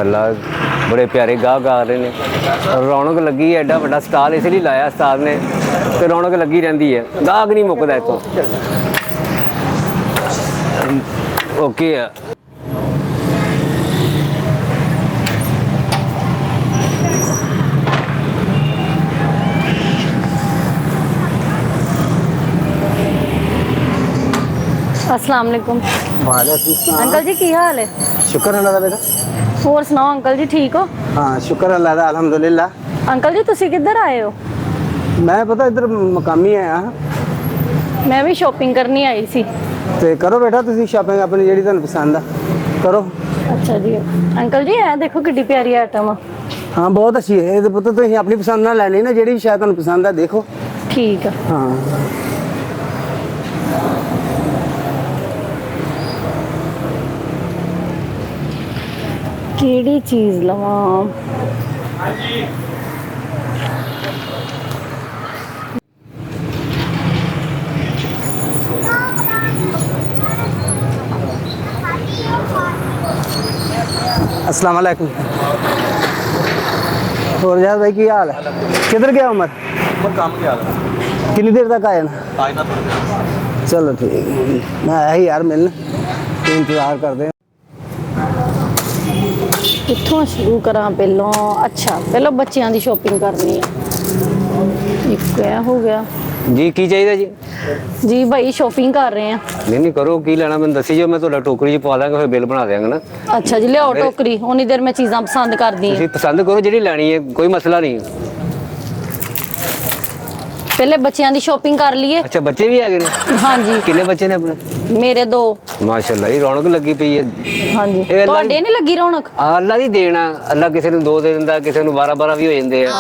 माशाल्लाह बड़े प्यारे गाहक आ रहे हैं। रौनक लगी है, एडा बड़ा स्टाल इसलिए लाया उस्ताद ने, तो रौनक लगी रहती है, गाहक नहीं मुकदा इतों। ओके है। अस्सलाम वालेकुम। वालेकुम सलाम। अंकल जी की हाल है? शुक्र अल्लाह दा बेटा। होर सुनाओ अंकल जी, ठीक हो? हाँ शुक्र अल्लाह दा, अल्हम्दुलिल्लाह। अंकल जी तुसी किधर आए हो? मैं पता इधर मकामी आया हाँ। मैं भी शॉपिंग करनी आई सी। ते करो बेटा तुसी शॉपिंग अपनी जेह्ड़ी तुहानू पसंद आ करो। अच्छा जी अंकल जी, है देखो कितनी प्यारी आइटम आ। हाँ बहुत अच्छी है ये, पुत्त तुसी अपनी पसंद ना लैनी ना, जेह्ड़ी शायद तुहानू पसंद आ देखो। ठीक है। हाँ केड़ी चीज़ लवां? अस्सलाम वालेकुम। और यार भाई की हाल है? किधर गया उमर? काम क्या है? कितनी देर तक आए ना? आईना तो चलो ठीक है, मैं आया ही यार मिलने, तो इंतजार करते हैं। कित्थों शुरू करा पहलों? अच्छा पहलों बच्चों की शॉपिंग करनी है। एक क्या हो गया जी की चाहिए जी? जी भाई शॉपिंग कर रहे हैं। नहीं करो की लेना, मैं दसी जो, मैं थोड़ा टोकरी च पा दांगा, फिर बिल बना देंगे ना। अच्छा जी लियाओ टोकरी, उन्नी देर में चीज़ां पसंद कर दी तुसीं पसंद करो जी लैनी है, कोई मसला नहीं। पहले बच्चों की शॉपिंग कर लिए। अच्छा बच्चे भी है ने? हाँ जी किन्ने बच्चे ने अपने? मेरे 2। माशाल्लाह ये रौनक लगी पई है। हाँ जी ਇਹ ਅੱਲਾ ਤੁਹਾਡੇ नहीं लगी रौनक? ਅੱਲਾ ਦੀ ਦੇਣਾ, ਅੱਲਾ ਕਿਸੇ ਨੂੰ 2 ਦੇ ਦਿੰਦਾ, ਕਿਸੇ ਨੂੰ 12 ਵੀ ਹੋ ਜਾਂਦੇ ਆ,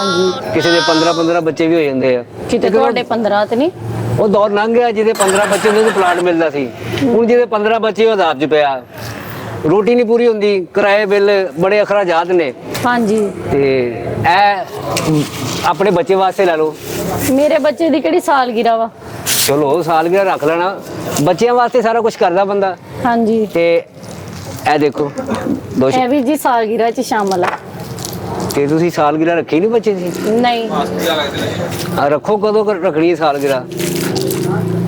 ਕਿਸੇ ਦੇ 15 ਬੱਚੇ ਵੀ ਹੋ ਜਾਂਦੇ ਆ। ਕਿਤੇ ਤੁਹਾਡੇ 15 ਤੇ ਨਹੀਂ? ਉਹ ਦੌਰ ਲੰਘ ਗਿਆ, ਜਿਹਦੇ 15 ਬੱਚੇ ਹੁੰਦੇ ਉਹਨੂੰ ਪਲਾਟ ਮਿਲਦਾ ਸੀ, ਹੁਣ ਜਿਹਦੇ 15 ਬੱਚੇ ਉਹ ਅਦਾਬ 'ਚ ਪਿਆ, ਰੋਟੀ ਨਹੀਂ ਪੂਰੀ ਹੁੰਦੀ, ਕਿਰਾਏ ਬਿੱਲ ਬੜੇ ਅਖਰਾਜਾਤ ਨੇ। हाँ जी ਤੇ ਇਹ ਆਪਣੇ ਬੱਚੇ ਵਾਸਤੇ ਲੈ ਲਓ। मेरे बच्चे ਦੀ ਕਿਹੜੀ ਸਾਲਗਿਰਾ ਵਾ? ਚਲੋ ਸਾਲਗਿਰਾ ਰੱਖ ਲੈਣਾ, ਬੱਚਿਆਂ ਵਾਸਤੇ ਸਾਰਾ ਕੁਝ ਕਰਦਾ ਬੰਦਾ। हाँ जी ਤੇ ਇਹ ਦੇਖੋ ਦੋ ਇਹ ਵੀ ਜੀ ਸਾਲਗਿਰਾ ਚ ਸ਼ਾਮਲ ਆ। ਤੇ ਤੁਸੀਂ ਸਾਲਗਿਰਾ ਰੱਖੀ ਨਹੀਂ ਬੱਚੇ ਦੀ? नहीं ਆ ਰੱਖੋ, ਕਦੋਂ ਰੱਖਣੀ ਹੈ ਸਾਲਗਿਰਾ?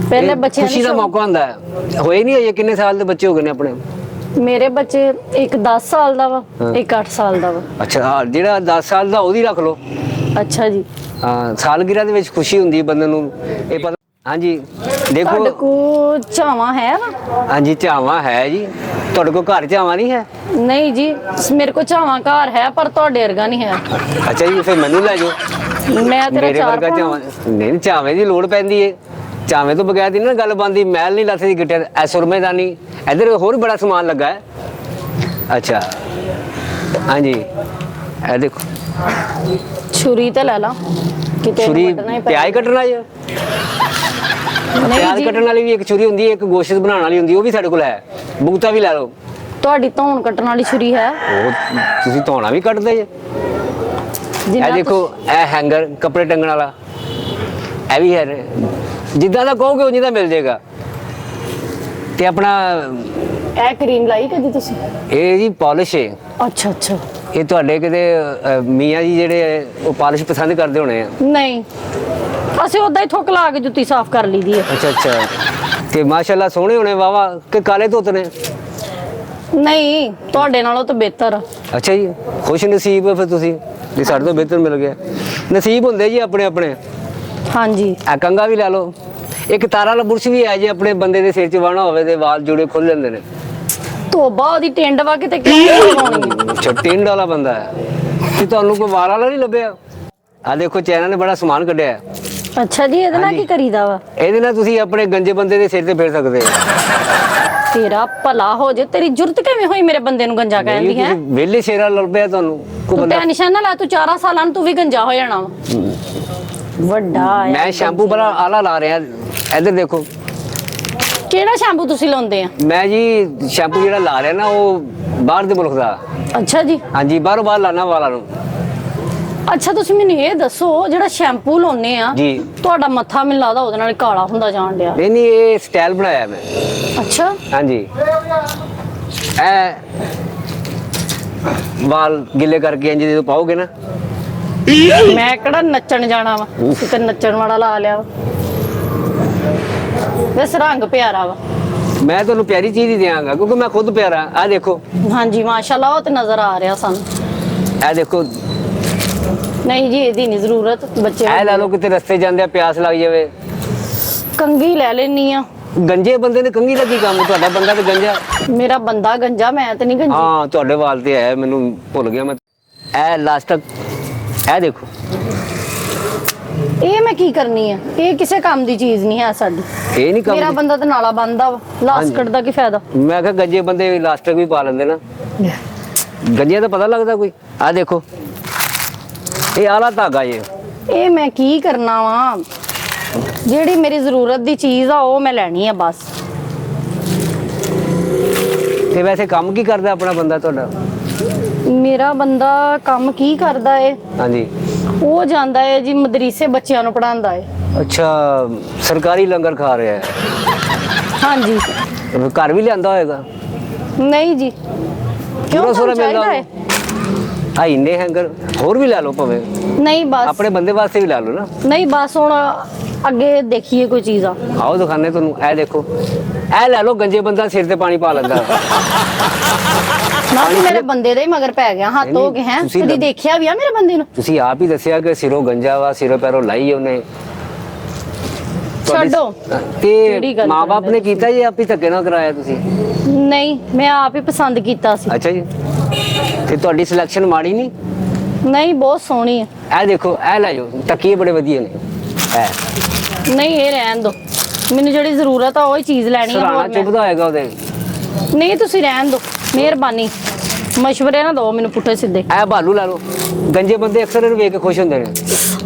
पहले बच्चे ਖੁਸ਼ੀ ਦਾ ਮੌਕਾ ਹੁੰਦਾ ਹੈ, ਹੋਏ ਨਹੀਂ ਅਜੇ, ਕਿੰਨੇ ਸਾਲ ਦੇ ਬੱਚੇ ਹੋ ਗਏ ਨੇ ਆਪਣੇ? मेरे बच्चे एक 10 साल ਦਾ ਵਾ, ਇੱਕ 8 ਸਾਲ ਦਾ ਵਾ। ਅੱਛਾ ਜਿਹੜਾ 10 ਸਾਲ ਦਾ ਉਹਦੀ ਰੱਖ ਲਓ। ਅੱਛਾ ਜੀ ਹਾਂ ਸਾਲਗਿਰਾ ਦੇ ਵਿੱਚ ਖੁਸ਼ੀ ਹੁੰਦੀ ਹੈ ਬੰਦੇ ਨੂੰ, ਇਹ ਪਤਾ। ਹਾਂਜੀ ਤੁਹਾਡੇ ਦੇਖੋ, ਕੋ ਚਾਵਾਂ ਹੈ ਵਾ? ਹਾਂਜੀ ਝਾਵਾਂ ਹੈ ਜੀ। ਤੁਹਾਡੇ ਕੋਲ ਘਰ ਝਾਵਾਂ ਨਹੀਂ ਹੈ? ਨਹੀਂ ਜੀ ਮੇਰੇ ਕੋ ਚਾਵਾਂ ਘਰ ਹੈ, ਪਰ ਤੁਹਾਡੇ ਵਰਗਾ ਨਹੀਂ ਹੈ। ਅੱਛਾ ਜੀ ਫਿਰ ਮੈਨੂੰ ਲੈ ਜਾਓ, ਮੈਂ ਤੇਰਾ ਮੇਰੇ ਚਾਰ ਵਰਗਾ ਝਾਵਾਂ ਨਹੀਂ, ਝਾਵੇਂ ਦੀ ਲੋੜ ਪੈਂਦੀ ਹੈ, ਝਾਵੇਂ ਤੋਂ ਬਗੈਰ ਦੀ ਨਾ ਗੱਲ ਬਣਦੀ। ਮੈਲ ਨਹੀਂ ਲੱਥਦੀ ਗਿੱਟੇ, ਐ ਸੁਰਮੇਦਾਨੀ, ਇੱਧਰ ਹੋਰ ਬੜਾ ਸਮਾਨ ਲੱਗਾ ਹੈ। ਅੱਛਾ ਹਾਂਜੀ ਇਹ ਦੇਖੋ ਛੁਰੀ ਤੇ ਲੈ ਲਾ, ਕਿਤੇ ਛੁਰੀ ਵੱਢਣਾ ਹੀ ਪੈ। ਪਿਆਜ਼ ਕੱਟਣਾ ਜੀ? ਨਹੀਂ ਪਿਆਜ਼ ਜੀ ਕੱਟਣ ਵਾਲੀ ਵੀ ਇੱਕ ਛੁਰੀ ਹੁੰਦੀ ਹੈ, ਇੱਕ ਗੋਸ਼ਤ ਬਣਾਉਣ ਵਾਲੀ ਹੁੰਦੀ ਹੈ, ਉਹ ਵੀ ਸਾਡੇ ਕੋਲ ਹੈ। ਬੁਗਤਾ ਵੀ ਲੈ ਲਓ। ਤੁਹਾਡੀ ਧੌਣ ਕੱਟਣ ਵਾਲੀ ਛੁਰੀ ਹੈ? ਉਹ ਤੁਸੀਂ ਧੌਣਾ ਵੀ ਕੱਟਦੇ ਜੇ? ਜਿੰਨਾ ਇਹ ਦੇਖੋ ਇਹ ਹੈਂਗਰ ਕੱਪੜੇ ਟੰਗਣ ਵਾਲਾ, ਇਹ ਵੀ ਹੈ, ਜਿੱਦਾਂ ਦਾ ਕਹੋਗੇ ਉਵੇਂ ਦਾ ਮਿਲ ਜਾਏਗਾ। ਤੇ ਆਪਣਾ ਇਹ ਕਰੀਮ ਲਾਈ ਕਦੀ ਤੁਸੀਂ? ਇਹ ਜੀ ਪਾਲਿਸ਼ ਹੈ। ਅੱਛਾ ਅੱਛਾ ਇਹ ਤੁਹਾਡੇ ਕਿਤੇ ਮੀਆਂ ਜੀ ਜਿਹੜੇ ਉਹ ਪਾਲਿਸ਼ ਪਸੰਦ ਕਰਦੇ ਹੋਣੇ ਆ। ਨਹੀਂ ਅਸੀਂ ਉਦਾਂ ਹੀ ਥੁੱਕ ਲਾ ਕੇ ਜੁੱਤੀ ਸਾਫ਼ ਕਰ ਲਈਦੀ ਹੈ। ਅੱਛਾ ਅੱਛਾ ਤੇ ਮਾਸ਼ਾਅੱਲਾ ਸੋਹਣੇ ਹੋਣੇ ਵਾਵਾ ਕਿ ਕਾਲੇ ਧੁੱਤ ਨੇ? ਨਹੀਂ ਤੁਹਾਡੇ ਨਾਲੋਂ ਤਾਂ ਬਿਹਤਰ ਆ। ਅੱਛਾ ਜੀ ਖੁਸ਼ ਨਸੀਬ ਹੈ ਫਿਰ ਤੁਸੀਂ, ਜੇ ਸਾਡੇ ਤੋਂ ਬਿਹਤਰ ਮਿਲ ਗਿਆ। ਨਸੀਬ ਹੁੰਦੇ ਜੀ ਆਪਣੇ ਆਪਣੇ। ਹਾਂਜੀ ਆ ਕੰਗਾ ਵੀ ਲੈ ਲਓ, ਇੱਕ ਤਾਰਾ ਵਾਲਾ ਬੁਰਸ਼ ਵੀ ਹੈ ਜੀ, ਆਪਣੇ ਬੰਦੇ ਦੇ ਸਿਰ 'ਚ ਵਾਹਣਾ ਹੋਵੇ ਤੇ ਵਾਲ ਜੁੜੇ ਖੁੱਲ ਜਾਂਦੇ ਨੇ। ਤੋਬਾ ਉਹਦੀ ਟਿੰਡ ਵਾ ਕਿਤੇ ਕਿਉਂ ਲਵਾਉਣੀ? ਅੱਛਾ ਟਿੰਡ ਵਾਲਾ ਬੰਦਾ ਹੈ ਤੇ ਤੁਹਾਨੂੰ ਕੋਈ ਵਾਲ ਵਾਲਾ ਨਹੀਂ ਲੱਭਿਆ? ਆ ਦੇਖੋ ਚੈਨਾ ਨੇ ਬੜਾ ਸਮਾਨ ਕੱਢਿਆ ਹੈ। ਅੱਛਾ ਜੀ ਇਹਦੇ ਨਾਲ ਕੀ ਕਰੀਦਾ ਵਾ? ਇਹਦੇ ਨਾਲ ਤੁਸੀਂ ਆਪਣੇ ਗੰਜੇ ਬੰਦੇ ਦੇ ਸਿਰ ਤੇ ਫੇਰ ਸਕਦੇ ਹੋ। ਤੇਰਾ ਭਲਾ ਹੋ ਜੇ, ਤੇਰੀ ਜੁਰਤ ਕਿਵੇਂ ਹੋਈ ਮੇਰੇ ਬੰਦੇ ਨੂੰ ਗੰਜਾ ਕਹਿੰਦੀ ਹੈ? ਵੇਲੇ ਸ਼ੇਰਾ ਲੱਭਿਆ ਤੁਹਾਨੂੰ ਕੋਈ ਤੂੰ ਬੰਦਾ? ਟੈਨਸ਼ਨ ਨਾ ਲੈ, ਤੂੰ 4 ਸਾਲਾਂ ਨੂੰ ਤੂੰ ਵੀ ਗੰਜਾ ਹੋ ਜਾਣਾ ਵਾ। ਵੱਡਾ ਆ ਮੈਂ ਸ਼ੈਂਪੂ ਬੜਾ ਆਲਾ ਲਾ ਰਿਹਾ, ਇੱਧਰ ਦੇਖੋ। ਕਿਹੜਾ ਸ਼ੈਂਪੂ ਤੁਸੀਂ ਲਾਉਂਦੇ ਆ? ਮੈਂ ਜੀ ਸ਼ੈਂਪੂ ਜਿਹੜਾ ਲਾ ਰਿਹਾ ਨਾ ਉਹ ਬਾਹਰ ਦੇ ਮੁਲਕ ਦਾ। ਅੱਛਾ ਜੀ ਹਾਂਜੀ ਬਾਹਰੋਂ ਬਾਹਰ ਲਾਣਾ ਵਾਲਾਂ ਨੂੰ। ਅੱਛਾ ਤੁਸੀਂ ਮੈਨੂੰ ਇਹ ਦੱਸੋ, ਜਿਹੜਾ ਸ਼ੈਂਪੂ ਲਾਉਨੇ ਆ ਜੀ ਤੁਹਾਡਾ ਮੱਥਾ ਮੈਨੂੰ ਲੱਗਦਾ ਉਹਦੇ ਨਾਲ ਕਾਲਾ ਹੁੰਦਾ ਜਾਣ ਡਿਆ। ਨਹੀਂ ਨਹੀਂ ਇਹ ਸਟਾਈਲ ਬਣਾਇਆ ਮੈਂ। ਅੱਛਾ ਹਾਂਜੀ ਇਹ ਵਾਲ ਗਿੱਲੇ ਕਰਕੇ ਇੰਜ ਜਦੋਂ ਪਾਓਗੇ ਨਾ, ਮੈਂ ਕਿਹੜਾ ਨੱਚਣ ਜਾਣਾ ਵਾ, ਕਿਤੇ ਨੱਚਣ ਵਾਲਾ ਲਾ ਲਿਆ ਵਾ। ਵੈਸੇ ਰੰਗ ਪਿਆਰਾ ਵਾ। ਮੈਂ ਤੁਹਾਨੂੰ ਪਿਆਰੀ ਚੀਜ਼ ਹੀ ਦਿਆਂਗਾ ਕਿਉਂਕਿ ਮੈਂ ਖੁਦ ਪਿਆਰਾ। ਆ ਦੇਖੋ, ਹਾਂਜੀ ਮਾਸ਼ਾਅੱਲਾ, ਉਹ ਤੇ ਨਜ਼ਰ ਆ ਰਿਹਾ ਸਾਨੂੰ। ਇਹ ਦੇਖੋ, ਨਹੀਂ ਜੀ ਇਹਦੀ ਨਹੀਂ ਜ਼ਰੂਰਤ, ਬੱਚੇ ਇਹ ਲੈ ਲਓ, ਕਿਤੇ ਰਸਤੇ ਜਾਂਦੇ ਆ ਪਿਆਸ ਲੱਗ ਜਾਵੇ। ਕੰਘੀ ਲੈ ਲੈਣੀ ਆ। ਗੰਜੇ ਬੰਦੇ ਨੇ ਕੰਘੀ ਦਾ ਕੀ ਕੰਮ? ਤੁਹਾਡਾ ਬੰਦਾ ਤੇ ਗੰਜਾ। ਮੇਰਾ ਬੰਦਾ ਗੰਜਾ, ਮੈਂ ਤੇ ਨਹੀਂ ਗੰਜੀ। ਹਾਂ, ਤੁਹਾਡੇ ਵਾਲ ਤੇ ਹੈ, ਮੈਨੂੰ ਭੁੱਲ ਗਿਆ ਮੈਂ। ਇਹ ਲਾਸਟ ਤੱਕ, ਇਹ ਦੇਖੋ, ਇਹ ਮੈਂ ਕੀ ਕਰਨੀ ਆ? ਇਹ ਕਿਸੇ ਕੰਮ ਦੀ ਚੀਜ਼ ਨਹੀਂ ਹੈ ਸਾਡੀ। ਇਹ ਨਹੀਂ ਮੇਰਾ ਕੰਮ। ਬੰਦਾ ਤੇ ਨਾਲਾ ਬੰਦਾ ਵਾ, ਲਾਸਕਟ ਦਾ ਕੀ ਫਾਇਦਾ? ਮੈਂ ਕਿਹਾ ਗੰਜੇ ਬੰਦੇ ਲਾਸਟਿਕ ਵੀ ਪਾ ਲੈਂਦੇ ਨਾ, ਗੰਜੇ ਦਾ ਪਤਾ ਲੱਗਦਾ ਕੋਈ? ਆ ਦੇਖੋ, ਇਹ ਆਲਾ ਧਾਗਾ ਇਹ ਮੈਂ ਕੀ ਕਰਨਾ ਵਾ? ਜਿਹੜੀ ਮੇਰੀ ਜ਼ਰੂਰਤ ਦੀ ਚੀਜ਼ ਆ ਉਹ ਮੈਂ ਲੈਣੀ ਆ ਬਸ। ਤੇ ਵੈਸੇ ਕੰਮ ਕੀ ਕਰਦਾ ਆਪਣਾ ਬੰਦਾ ਤੁਹਾਡਾ? ਮੇਰਾ ਬੰਦਾ ਕੰਮ ਕੀ ਕਰਦਾ ਏ? ਹਾਂਜੀ, ਉਹ ਜਾਂਦਾ ਏ ਜੀ ਮਦਰੀਸੇ, ਬੱਚਿਆਂ ਨੂੰ ਪੜਾਉਂਦਾ ਏ। ਅੱਛਾ, ਸਰਕਾਰੀ ਲੰਗਰ ਖਾ ਰਿਹਾ ਹੈ। ਹਾਂਜੀ। ਘਰ ਵੀ ਲਿਆਂਦਾ ਹੋਏਗਾ? ਨਹੀਂ ਜੀ, ਕਿਉਂ ਤੁਹਾਨੂੰ ਚਾਹੀਦਾ ਏ? ਆ ਇੰਨੇ ਹੈਂਗਰ ਹੋਰ ਵੀ ਲੈ ਲਓ ਭਾਵੇਂ, ਨਹੀਂ ਬਸ। ਆਪਣੇ ਬੰਦੇ ਵਾਸਤੇ ਵੀ ਲੈ ਲਓ ਨਾ। ਨਹੀਂ ਬਸ, ਹੁਣ ਅੱਗੇ ਦੇਖੀਏ ਕੋਈ ਚੀਜ਼ ਆ। ਆਓ ਦਿਖਾਣੇ ਤੁਹਾਨੂੰ। ਇਹ ਦੇਖੋ, ਇਹ ਲੈ ਲਓ, ਗੰਜੇ ਬੰਦਾ ਸਿਰ ਤੇ ਪਾਣੀ ਪਾ ਲੈਂਦਾ। ਨਾ ਤੂੰ ਮੇਰੇ ਬੰਦੇ ਦੇ ਹੀ ਮਗਰ ਪੈ ਗਿਆ, ਹੱਥ ਹੋ ਗਏ ਹੈ। ਤੁਸੀਂ ਕਦੀ ਦੇਖਿਆ ਵੀ ਆ ਮੇਰੇ ਬੰਦੇ ਨੂੰ? ਤੁਸੀਂ ਆਪ ਹੀ ਦੱਸਿਆ ਕਿ ਸਿਰੋਂ ਗੰਜਾ ਵਾ, ਸਿਰੋਂ ਪੈਰੋਂ ਲਾਈ ਉਹਨੇ। ਛੱਡੋ। ਕਿਹੜੀ ਤੇ ਗੱਲ ਮਾਂ-ਬਾਪ ਨੇ ਕੀਤਾ ਜਾਂ ਆਪ ਹੀ ਧੱਕੇ ਨਾਲ ਕਰਾਇਆ ਤੁਸੀਂ? ਨਹੀਂ, ਮੈਂ ਆਪ ਹੀ ਪਸੰਦ ਕੀਤਾ ਸੀ। ਅੱਛਾ ਜੀ, ਤੇ ਤੁਹਾਡੀ ਸਿਲੈਕਸ਼ਨ ਮਾੜੀ ਨਹੀਂ? ਨਹੀਂ, ਬਹੁਤ ਸੋਹਣੀ ਹੈ। ਇਹ ਦੇਖੋ, ਇਹ ਲੈ ਜਾਓ, ਤਕੀਏ ਬੜੇ ਵਧੀਆ ਨੇ। ਇਹ ਨਹੀਂ, ਇਹ ਰਹਿਣ ਦੋ, ਮੈਨੂੰ ਜਿਹੜੀ ਜ਼ਰੂਰਤ ਆ ਉਹ ਹੀ ਚੀਜ਼ ਲੈਣੀ ਆ। ਸਰਾਣਾ ਹੋਰ ਚੁੱਭਦਾ ਹੋਏਗਾ ਉਹਦੇ। ਨਹੀਂ, ਤੁਸੀਂ ਰਹਿਣ ਦੋ, ਮਿਹਰਬਾਨੀ। ਮਸ਼ਵਰੇ ਨਾ ਦਿਓ ਮੈਨੂੰ ਪੁੱਠੇ ਸਿੱਧੇ। ਇਹ ਭਾਲੂ ਲੈ ਲਓ, ਗੰਜੇ ਬੰਦੇ ਅਕਸਰ ਇਹਨੂੰ ਵੇਖ ਕੇ ਖੁਸ਼ ਹੁੰਦੇ ਨੇ।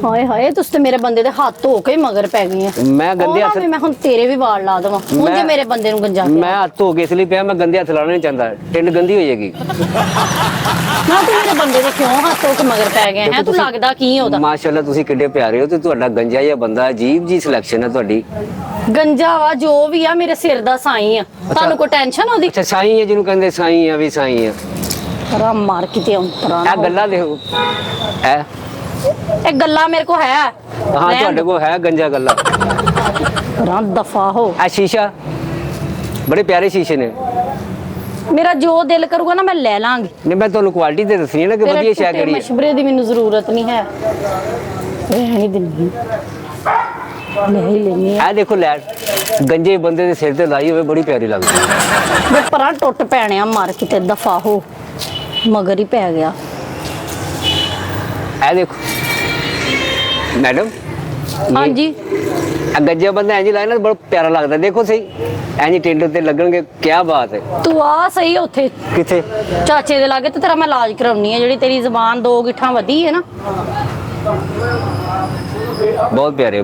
ਹਾਏ ਹਾਏ, ਤੁਸੀਂ ਤੇ ਮੇਰੇ ਬੰਦੇ ਦੇ ਹੱਥ ਧੋ ਕੇ ਹੀ ਮਗਰ ਪੈ ਗਈ ਆ। ਮੈਂ ਗੰਦੇ ਹੱਥ, ਮੈਂ ਹੁਣ ਤੇਰੇ ਵੀ ਵਾਲ ਲਾ ਦੇਵਾਂ ਹੁਣ ਜੇ ਮੇਰੇ ਬੰਦੇ ਨੂੰ ਗੰਜਾ ਮੈਂ ਹੱਥ ਧੋ ਕੇ ਇਸ ਲਈ ਪਿਆ, ਮੈਂ ਗੰਦੇ ਹੱਥ ਲਾਉਣਾ ਨਹੀਂ ਚਾਹੁੰਦਾ, ਟਿੰਡ ਗੰਦੀ ਹੋ ਜਾਏਗੀ। ਨਾ ਤੂੰ ਮੇਰੇ ਬੰਦੇ ਦੇ ਕਿਉਂ ਹੱਥ ਧੋ ਕੇ ਮਗਰ ਪੈ ਗਿਆ ਹੈ? ਤੂੰ ਲੱਗਦਾ ਕੀ ਉਹਦਾ? ਮਾਸ਼ਾਅੱਲਾ, ਤੁਸੀਂ ਕਿੱਡੇ ਪਿਆਰੇ ਹੋ। ਤੇ ਤੁਹਾਡਾ ਗੰਜਾ ਜਾਂ ਬੰਦਾ, ਅਜੀਬ ਜੀ ਸਿਲੈਕਸ਼ਨ ਹੈ ਤੁਹਾਡੀ। ਗੰਜਾ ਵਾ ਜੋ ਵੀ ਆ, ਮੇਰੇ ਸਿਰ ਦਾ ਸਾਈਂ ਆ। ਤੁਹਾਨੂੰ ਕੋਈ ਟੈਨਸ਼ਨ ਉਹਦੀ? ਅੱਛਾ, ਸਾਈਂ ਹੈ ਜਿਹਨੂੰ ਕਹਿੰਦੇ, ਸਾਈਂ ਆ ਵੀ ਸਾਈਂ ਆ। ਰਾ ਮਾਰ ਕਿਤੇ ਅੰਤਰਾ ਇਹ ਗੱਲਾਂ ਦੇਖੋ, ਇਹ ਗੱਲਾਂ ਮੇਰੇ ਕੋ ਹੈ। ਹਾਂ, ਤੁਹਾਡੇ ਕੋਲ ਹੈ ਗੰਜਾ ਗੱਲਾਂ। ਰਾ ਦਫਾ ਹੋ। ਇਹ ਸ਼ੀਸ਼ਾ, ਬੜੇ ਪਿਆਰੇ ਸ਼ੀਸ਼ੇ ਨੇ। ਮੇਰਾ ਜੋ ਦਿਲ ਕਰੂਗਾ ਨਾ ਮੈਂ ਲੈ ਲਾਂਗੀ। ਨਹੀਂ, ਮੈਂ ਤੁਹਾਨੂੰ ਕੁਆਲਿਟੀ ਤੇ ਦੱਸਣੀ ਹੈ ਨਾ ਕਿ ਵਧੀਆ ਸ਼ੈ ਕਿਹੜੀ ਹੈ। ਮਸ਼ਵਰੇ ਦੀ ਮੈਨੂੰ ਜ਼ਰੂਰਤ ਨਹੀਂ ਹੈ, ਇਹ ਨਹੀਂ ਦਿੰਦੀ, ਲੈ ਹੀ ਲੈਣੀ ਹੈ। ਇਹ ਦੇਖੋ, ਲੈਟ ਗੰਜੇ ਬੰਦੇ ਦੇ ਸਿਰ ਤੇ ਲਾਈ ਹੋਵੇ, ਬੜੀ ਪਿਆਰੀ ਲੱਗਦੀ ਹੈ। ਜੇ ਪਰਾਂ ਟੁੱਟ ਪੈਣਿਆ, ਮਾਰ ਕਿਤੇ ਦਫਾ ਹੋ, ਮਗਰ ਹੀ ਪੈ ਗਿਆ। ਇਹ ਦੇਖੋ ਮੈਡਮ, ਹਾਂਜੀ, ਇਹ ਗੰਜੇ ਬੰਦਾ ਇੰਜ ਲਾਇਆ ਨਾ, ਬੜਾ ਪਿਆਰਾ ਲੱਗਦਾ। ਦੇਖੋ ਸਹੀ, ਇੰਜ ਟਿੰਡ ਤੇ ਲੱਗਣਗੇ, ਕੀ ਬਾਤ ਹੈ। ਤੂੰ ਆ ਸਹੀ ਉੱਥੇ ਕਿੱਥੇ? ਚਾਚੇ ਦੇ ਲਾਗੇ ਤੇ ਤੇਰਾ ਮੈਂ ਇਲਾਜ ਕਰਾਉਣੀ ਹੈ। ਜਿਹੜੀ ਤੇਰੀ ਜ਼ਬਾਨ 2 ਗਿੱਠਾਂ ਵਧੀ ਹੈ ਨਾ। ਬਹੁਤ ਪਿਆਰੇ।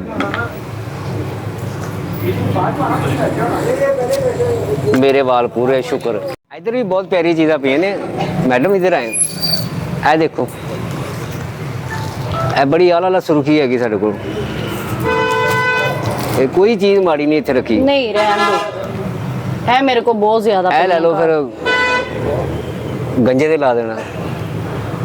ਮੇਰੇ ਵਾਲ ਪੂਰੇ, ਸ਼ੁਕਰ। ਇੱਧਰ ਵੀ ਬਹੁਤ ਪਿਆਰੀ ਚੀਜ਼ਾਂ ਪਈਆਂ ਨੇ ਮੈਡਮ, ਇੱਧਰ ਆਏ। ਇਹ ਦੇਖੋ, ਇਹ ਬੜੀ ਆਲਾ ਸੁਰਖੀ ਹੈਗੀ ਸਾਡੇ ਕੋਲ। ਇਹ ਕੋਈ ਚੀਜ਼ ਮਾੜੀ ਨਹੀਂ ਇੱਥੇ ਰੱਖੀ। ਨਹੀਂ, ਰਹਿਣ ਦੋ, ਇਹ ਮੇਰੇ ਕੋਲ ਬਹੁਤ ਜ਼ਿਆਦਾ ਇਹ ਲੈ ਲਓ, ਫਿਰ ਗੰਜੇ ਤੇ ਲਾ ਦੇਣਾ।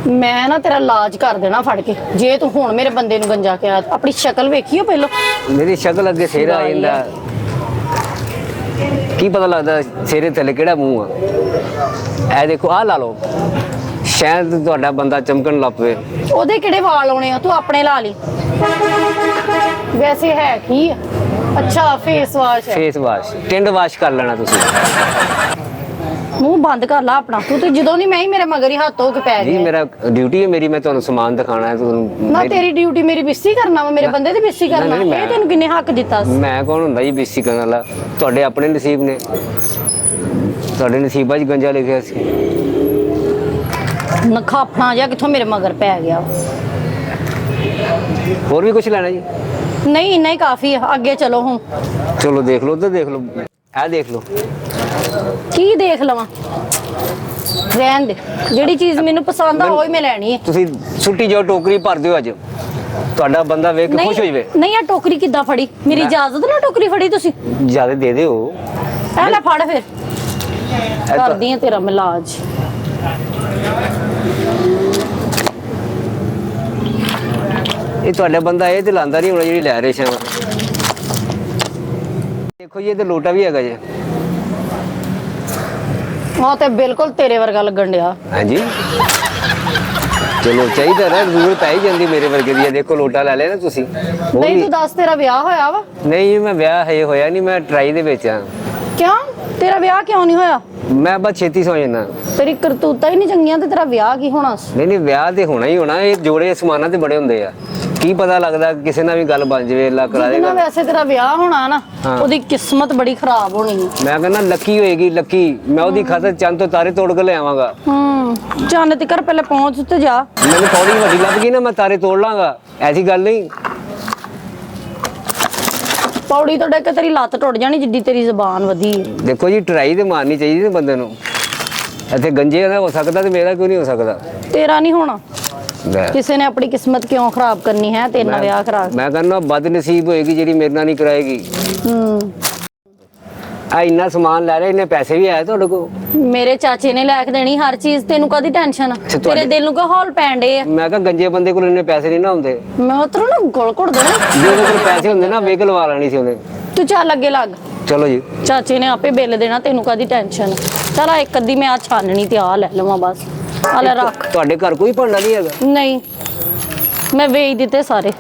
ਮੈਂ ਨਾ ਤੇਰਾ ਇਲਾਜ ਕਰ ਦੇਣਾ ਫੜ ਕੇ, ਜੇ ਤੂੰ ਹੁਣ ਮੇਰੇ ਬੰਦੇ ਨੂੰ ਗੰਜਾ ਕਿਹਾ। ਆਪਣੀ ਸ਼ਕਲ ਵੇਖੀਓ ਪਹਿਲਾਂ। ਮੇਰੀ ਸ਼ਕਲ ਅੱਗੇ ਸਿਰ ਆ ਜਾਂਦਾ, ਕੀ ਪਤਾ ਲੱਗਦਾ ਸਿਰੇ ਥੱਲੇ ਕਿਹੜਾ ਮੂੰਹ ਆ। ਇਹ ਦੇਖੋ, ਆਹ ਲਾ ਲਓ, ਸ਼ਾਇਦ ਤੁਹਾਡਾ ਬੰਦਾ ਚਮਕਣ ਲੱਗ ਪਵੇ। ਉਹਦੇ ਕਿਹੜੇ ਵਾਲ ਆਉਣੇ ਆ? ਤੂੰ ਆਪਣੇ ਲਾ ਲਈ। ਵੈਸੇ ਹੈ ਕੀ ਆ? ਅੱਛਾ, ਫੇਸ ਵਾਸ਼ ਹੈ। ਫੇਸ ਵਾਸ਼, ਟਿੰਡ ਵਾਸ਼ ਕਰ ਲੈਣਾ ਤੁਸੀਂ। ਮੂੰਹ ਬੰਦ ਕਰ ਲਾ ਆਪਣਾ। ਤੂੰ ਤੇ ਜਦੋਂ ਨਹੀਂ, ਮੈਂ ਹੀ ਮੇਰੇ ਮਗਰ ਹੀ ਹੱਥ ਧੋ ਕੇ ਪੈ ਜੀ, ਗਿਆ। ਮੇਰਾ ਡਿਊਟੀ ਹੈ, ਮੇਰੀ, ਮੈਂ ਤੁਹਾਨੂੰ ਸਮਾਨ ਦਿਖਾਣਾ ਹੈ ਤੁਹਾਨੂੰ। ਨਾ ਤੇਰੀ ਡਿਊਟੀ ਮੇਰੀ ਬਿਸਤੀ ਕਰਨਾ ਵਾ, ਮੇਰੇ ਬੰਦੇ ਦੀ ਬਿਸਤੀ ਕਰਨਾ। ਨਹੀਂ, ਇਹ ਤੈਨੂੰ ਕਿੰਨੇ ਹੱਕ ਦਿੱਤਾ ਸੀ? ਮੈਂ ਕੌਣ ਹੁੰਦਾ ਜੀ ਬੇਇੱਜ਼ਤੀ ਕਰਨ ਵਾਲਾ? ਤੁਹਾਡੇ ਆਪਣੇ ਨਸੀਬ ਨੇ, ਤੁਹਾਡੇ ਨਸੀਬਾਂ 'ਚ ਗੰਜਾ ਲਿਖਿਆ ਸੀ। ਨਖਾਫਣਾ ਜਿਹਾ ਕਿੱਥੋਂ ਮੇਰੇ ਮਗਰ ਪੈ ਗਿਆ। ਹੋਰ ਵੀ ਕੁਝ ਲੈਣਾ ਜੀ? ਨਹੀਂ, ਇੰਨਾ ਹੀ ਕਾਫੀ ਆ, ਅੱਗੇ ਚਲੋ ਹੁਣ। ਚਲੋ ਦੇਖ ਲਓ, ਉੱਧਰ ਦੇਖ ਲਓ, ਇਹ ਦੇਖ ਲਓ। ਕੀ ਦੇਖ ਲਵਾਂ? ਰਹਿਣ ਦੇ, ਜਿਹੜੀ ਚੀਜ਼ ਮੈਨੂੰ ਪਸੰਦ ਆ ਉਹ ਹੀ ਮੈਂ ਲੈਣੀ ਹੈ। ਤੁਸੀਂ ਛੁੱਟੀ ਜਾਓ, ਟੋਕਰੀ ਭਰ ਦਿਓ ਅੱਜ, ਤੁਹਾਡਾ ਬੰਦਾ ਵੇਖ ਕੇ ਖੁਸ਼ ਹੋ ਜਾਵੇ। ਨਹੀਂ, ਆ ਟੋਕਰੀ ਕਿੱਦਾਂ ਫੜੀ? ਮੇਰੀ ਇਜਾਜ਼ਤ ਨਾਲ ਟੋਕਰੀ ਫੜੀ ਤੁਸੀਂ? ਜਿਆਦਾ ਦੇ ਦਿਓ। ਇਹ ਲੈ ਫੜ, ਫਿਰ ਕਰਦੀ ਆ ਤੇਰਾ ਮੈਂ ਇਲਾਜ। ਇਹ ਤੁਹਾਡਾ ਬੰਦਾ ਇਹ ਤੇ ਲਾਂਦਾ ਨਹੀਂ ਹੋਣਾ ਜਿਹੜੀ ਲੈ ਰਹੇ ਸ਼ਾਮ। ਦੇਖੋ ਜੀ ਇਹ ਤੇ ਲੋਟਾ ਵੀ ਹੈਗਾ ਜੀ। ਉਹ ਤੇ ਬਿਲਕੁਲ ਤੇਰੇ ਵਰਗਾ ਲੱਗਣ ਡਿਆ। ਹਾਂਜੀ ਚਲੋ ਚਾਹੀਦਾ ਨਾ, ਜ਼ਰੂਰ ਪੈ ਹੀ ਜਾਂਦੀ ਮੇਰੇ ਵਰਗੇ ਦੀ। ਦੇਖੋ ਲੋਟਾ ਲੈ ਲਿਆ ਨਾ ਤੁਸੀਂ। ਉਹ ਨਹੀਂ ਵੀ- ਤੂੰ ਦੱਸ ਤੇਰਾ ਵਿਆਹ ਹੋਇਆ ਵਾ? ਨਹੀਂ ਮੈਂ ਵਿਆਹ ਹਜੇ ਹੋਇਆ ਨਹੀਂ, ਮੈਂ ਟਰਾਈ ਦੇ ਵਿੱਚ ਆ। ਕਿਉਂ ਤੇਰਾ ਵਿਆਹ ਕਿਉਂ ਨਹੀਂ ਹੋਇਆ? ਮੈਂ ਬਸ ਛੇਤੀ ਸੌ ਜਾਣਾ। ਤੇਰੀ ਕਰਤੂਤਾਂ ਹੀ ਨਹੀਂ ਚੰਗੀਆਂ ਤੇ ਤੇਰਾ ਵਿਆਹ ਕੀ ਹੋਣਾ ਸੀ? ਨਹੀਂ ਨਹੀਂ ਵਿਆਹ ਤੇ ਹੋਣਾ ਹੀ ਹੋਣਾ। ਇਹ ਜੋੜੇ ਅਸਮਾਨਾਂ ਤੇ ਬੜੇ ਹੁੰਦੇ ਆ, ਕੀ ਪਤਾ ਲੱਗਦਾ ਕਿਸੇ ਨਾਲ ਵੀ ਗੱਲ ਬਣ ਜਾਵੇ, ਅੱਲਾ ਕਰਾ ਜਿਹਦੇ ਨਾਲ ਦੇਗਾ। ਵੈਸੇ ਤੇਰਾ ਵਿਆਹ ਹੋਣਾ ਨਾ ਹਾਂ। ਉਹਦੀ ਕਿਸਮਤ ਬੜੀ ਖਰਾਬ ਹੋਣੀ ਹੈ। ਮੈਂ ਕਹਿੰਦਾ ਲੱਕੀ ਹੋਏਗੀ ਲੱਕੀ। ਮੈਂ ਉਹਦੀ ਖਾਤਰ ਚੰਦ ਤੋਂ ਤਾਰੇ ਤੋੜ ਕੇ ਲੈ ਆਵਾਂਗਾ। ਚੰਨ ਤੇ ਕਰ ਪਹਿਲੇ ਪਹੁੰਚ ਤੇ ਜਾ। ਮੈਨੂੰ ਥੋੜੀ ਵੱਡੀ ਲੱਭ ਗਈ ਨਾ, ਮੈਂ ਤਾਰੇ ਤੋੜ ਲਾਂਗਾ, ਐਸੀ ਗੱਲ ਨਹੀਂ। ਪੌੜੀ ਤੋਂ ਡਿੱਗ ਕੇ ਤੇਰੀ ਲੱਤ ਟੁੱਟ ਜਾਣੀ ਜਿੱਡੀ ਤੇਰੀ ਜ਼ਬਾਨ ਵਧੀ ਹੈ। ਦੇਖੋ ਜੀ ਟਰਾਈ ਤੇ ਮਾਰਨੀ ਚਾਹੀਦੀ ਨਾ ਬੰਦੇ ਨੂੰ। ਇੱਥੇ ਗੰਜੇ ਦਾ ਹੋ ਸਕਦਾ ਤੇ ਮੇਰਾ ਕਿਉਂ ਨਹੀਂ ਹੋ ਸਕਦਾ? ਤੇਰਾ ਨਹੀਂ ਹੋਣਾ। ਲੈ, ਕਿਸੇ ਨੇ ਆਪਣੀ ਕਿਸਮਤ ਕਿਉਂ ਖਰਾਬ ਕਰਨੀ ਹੈ? ਤੇਰੇ ਨਾਲ ਵਿਆਹ ਕਰਾ ਕੇ। ਮੈਂ ਕਹਿੰਦਾ ਬਦ ਨਸੀਬ ਹੋਏਗੀ ਜਿਹੜੀ ਮੇਰੇ ਨਾਲ ਨਹੀਂ ਕਰਾਏਗੀ। ਆ ਇੰਨਾ ਸਮਾਨ ਲੈ ਰਹੇ, ਇੰਨੇ ਪੈਸੇ ਵੀ ਆਏ ਤੁਹਾਡੇ ਕੋਲ? ਮੇਰੇ ਚਾਚੇ ਨੇ ਲੈ ਕੇ ਦੇਣੀ ਹਰ ਚੀਜ਼, ਤੈਨੂੰ ਕਾਦੀ ਟੈਨਸ਼ਨ? ਤੁਹਾਡੇ- ਤੇਰੇ ਦਿਲ ਨੂੰ ਕੋ ਹੌਲ ਪੈਣ ਡੇ ਆ? ਮੈਂ ਕਿਹਾ ਗੰਜੇ ਬੰਦੇ ਕੋਲ ਇੰਨੇ ਪੈਸੇ ਨਹੀਂ ਨਾ ਹੁੰਦੇ। ਮੈਂ ਉਤਰੋਂ ਨਾ ਗੋਲ ਘੁੱਟ ਦੇਣਾ। ਜੇ ਉਹਦੇ ਕੋਲ ਪੈਸੇ ਹੁੰਦੇ ਨਾ ਵੇਖ ਲਵਾ ਲੈਣੀ ਸੀ ਉਹਨੇ। ਤੂੰ ਚੱਲ ਅੱਗੇ ਲੱਗ। ਚਲੋ ਜੀ। ਚਾਚੇ ਨੇ ਆਪੇ ਬਿੱਲ ਦੇਣਾ, ਤੈਨੂੰ ਕਾਦੀ ਟੈਨਸ਼ਨ? ਚਲ ਇੱਕ ਅੱਧੀ ਮੈਂ ਆ ਛਾਨਣੀ ਤੇ ਆ ਲੈ ਲਵਾਂ ਬਸ। ਆ ਲੈ ਰੱਖ। ਤੁਹਾਡੇ ਘਰ ਕੋਈ ਭਾਂਡਾ ਨਹੀਂ ਹੈਗਾ? ਨਹੀਂ ਮੈਂ ਵੇਚ ਦਿੱਤੇ ਸਾਰੇ।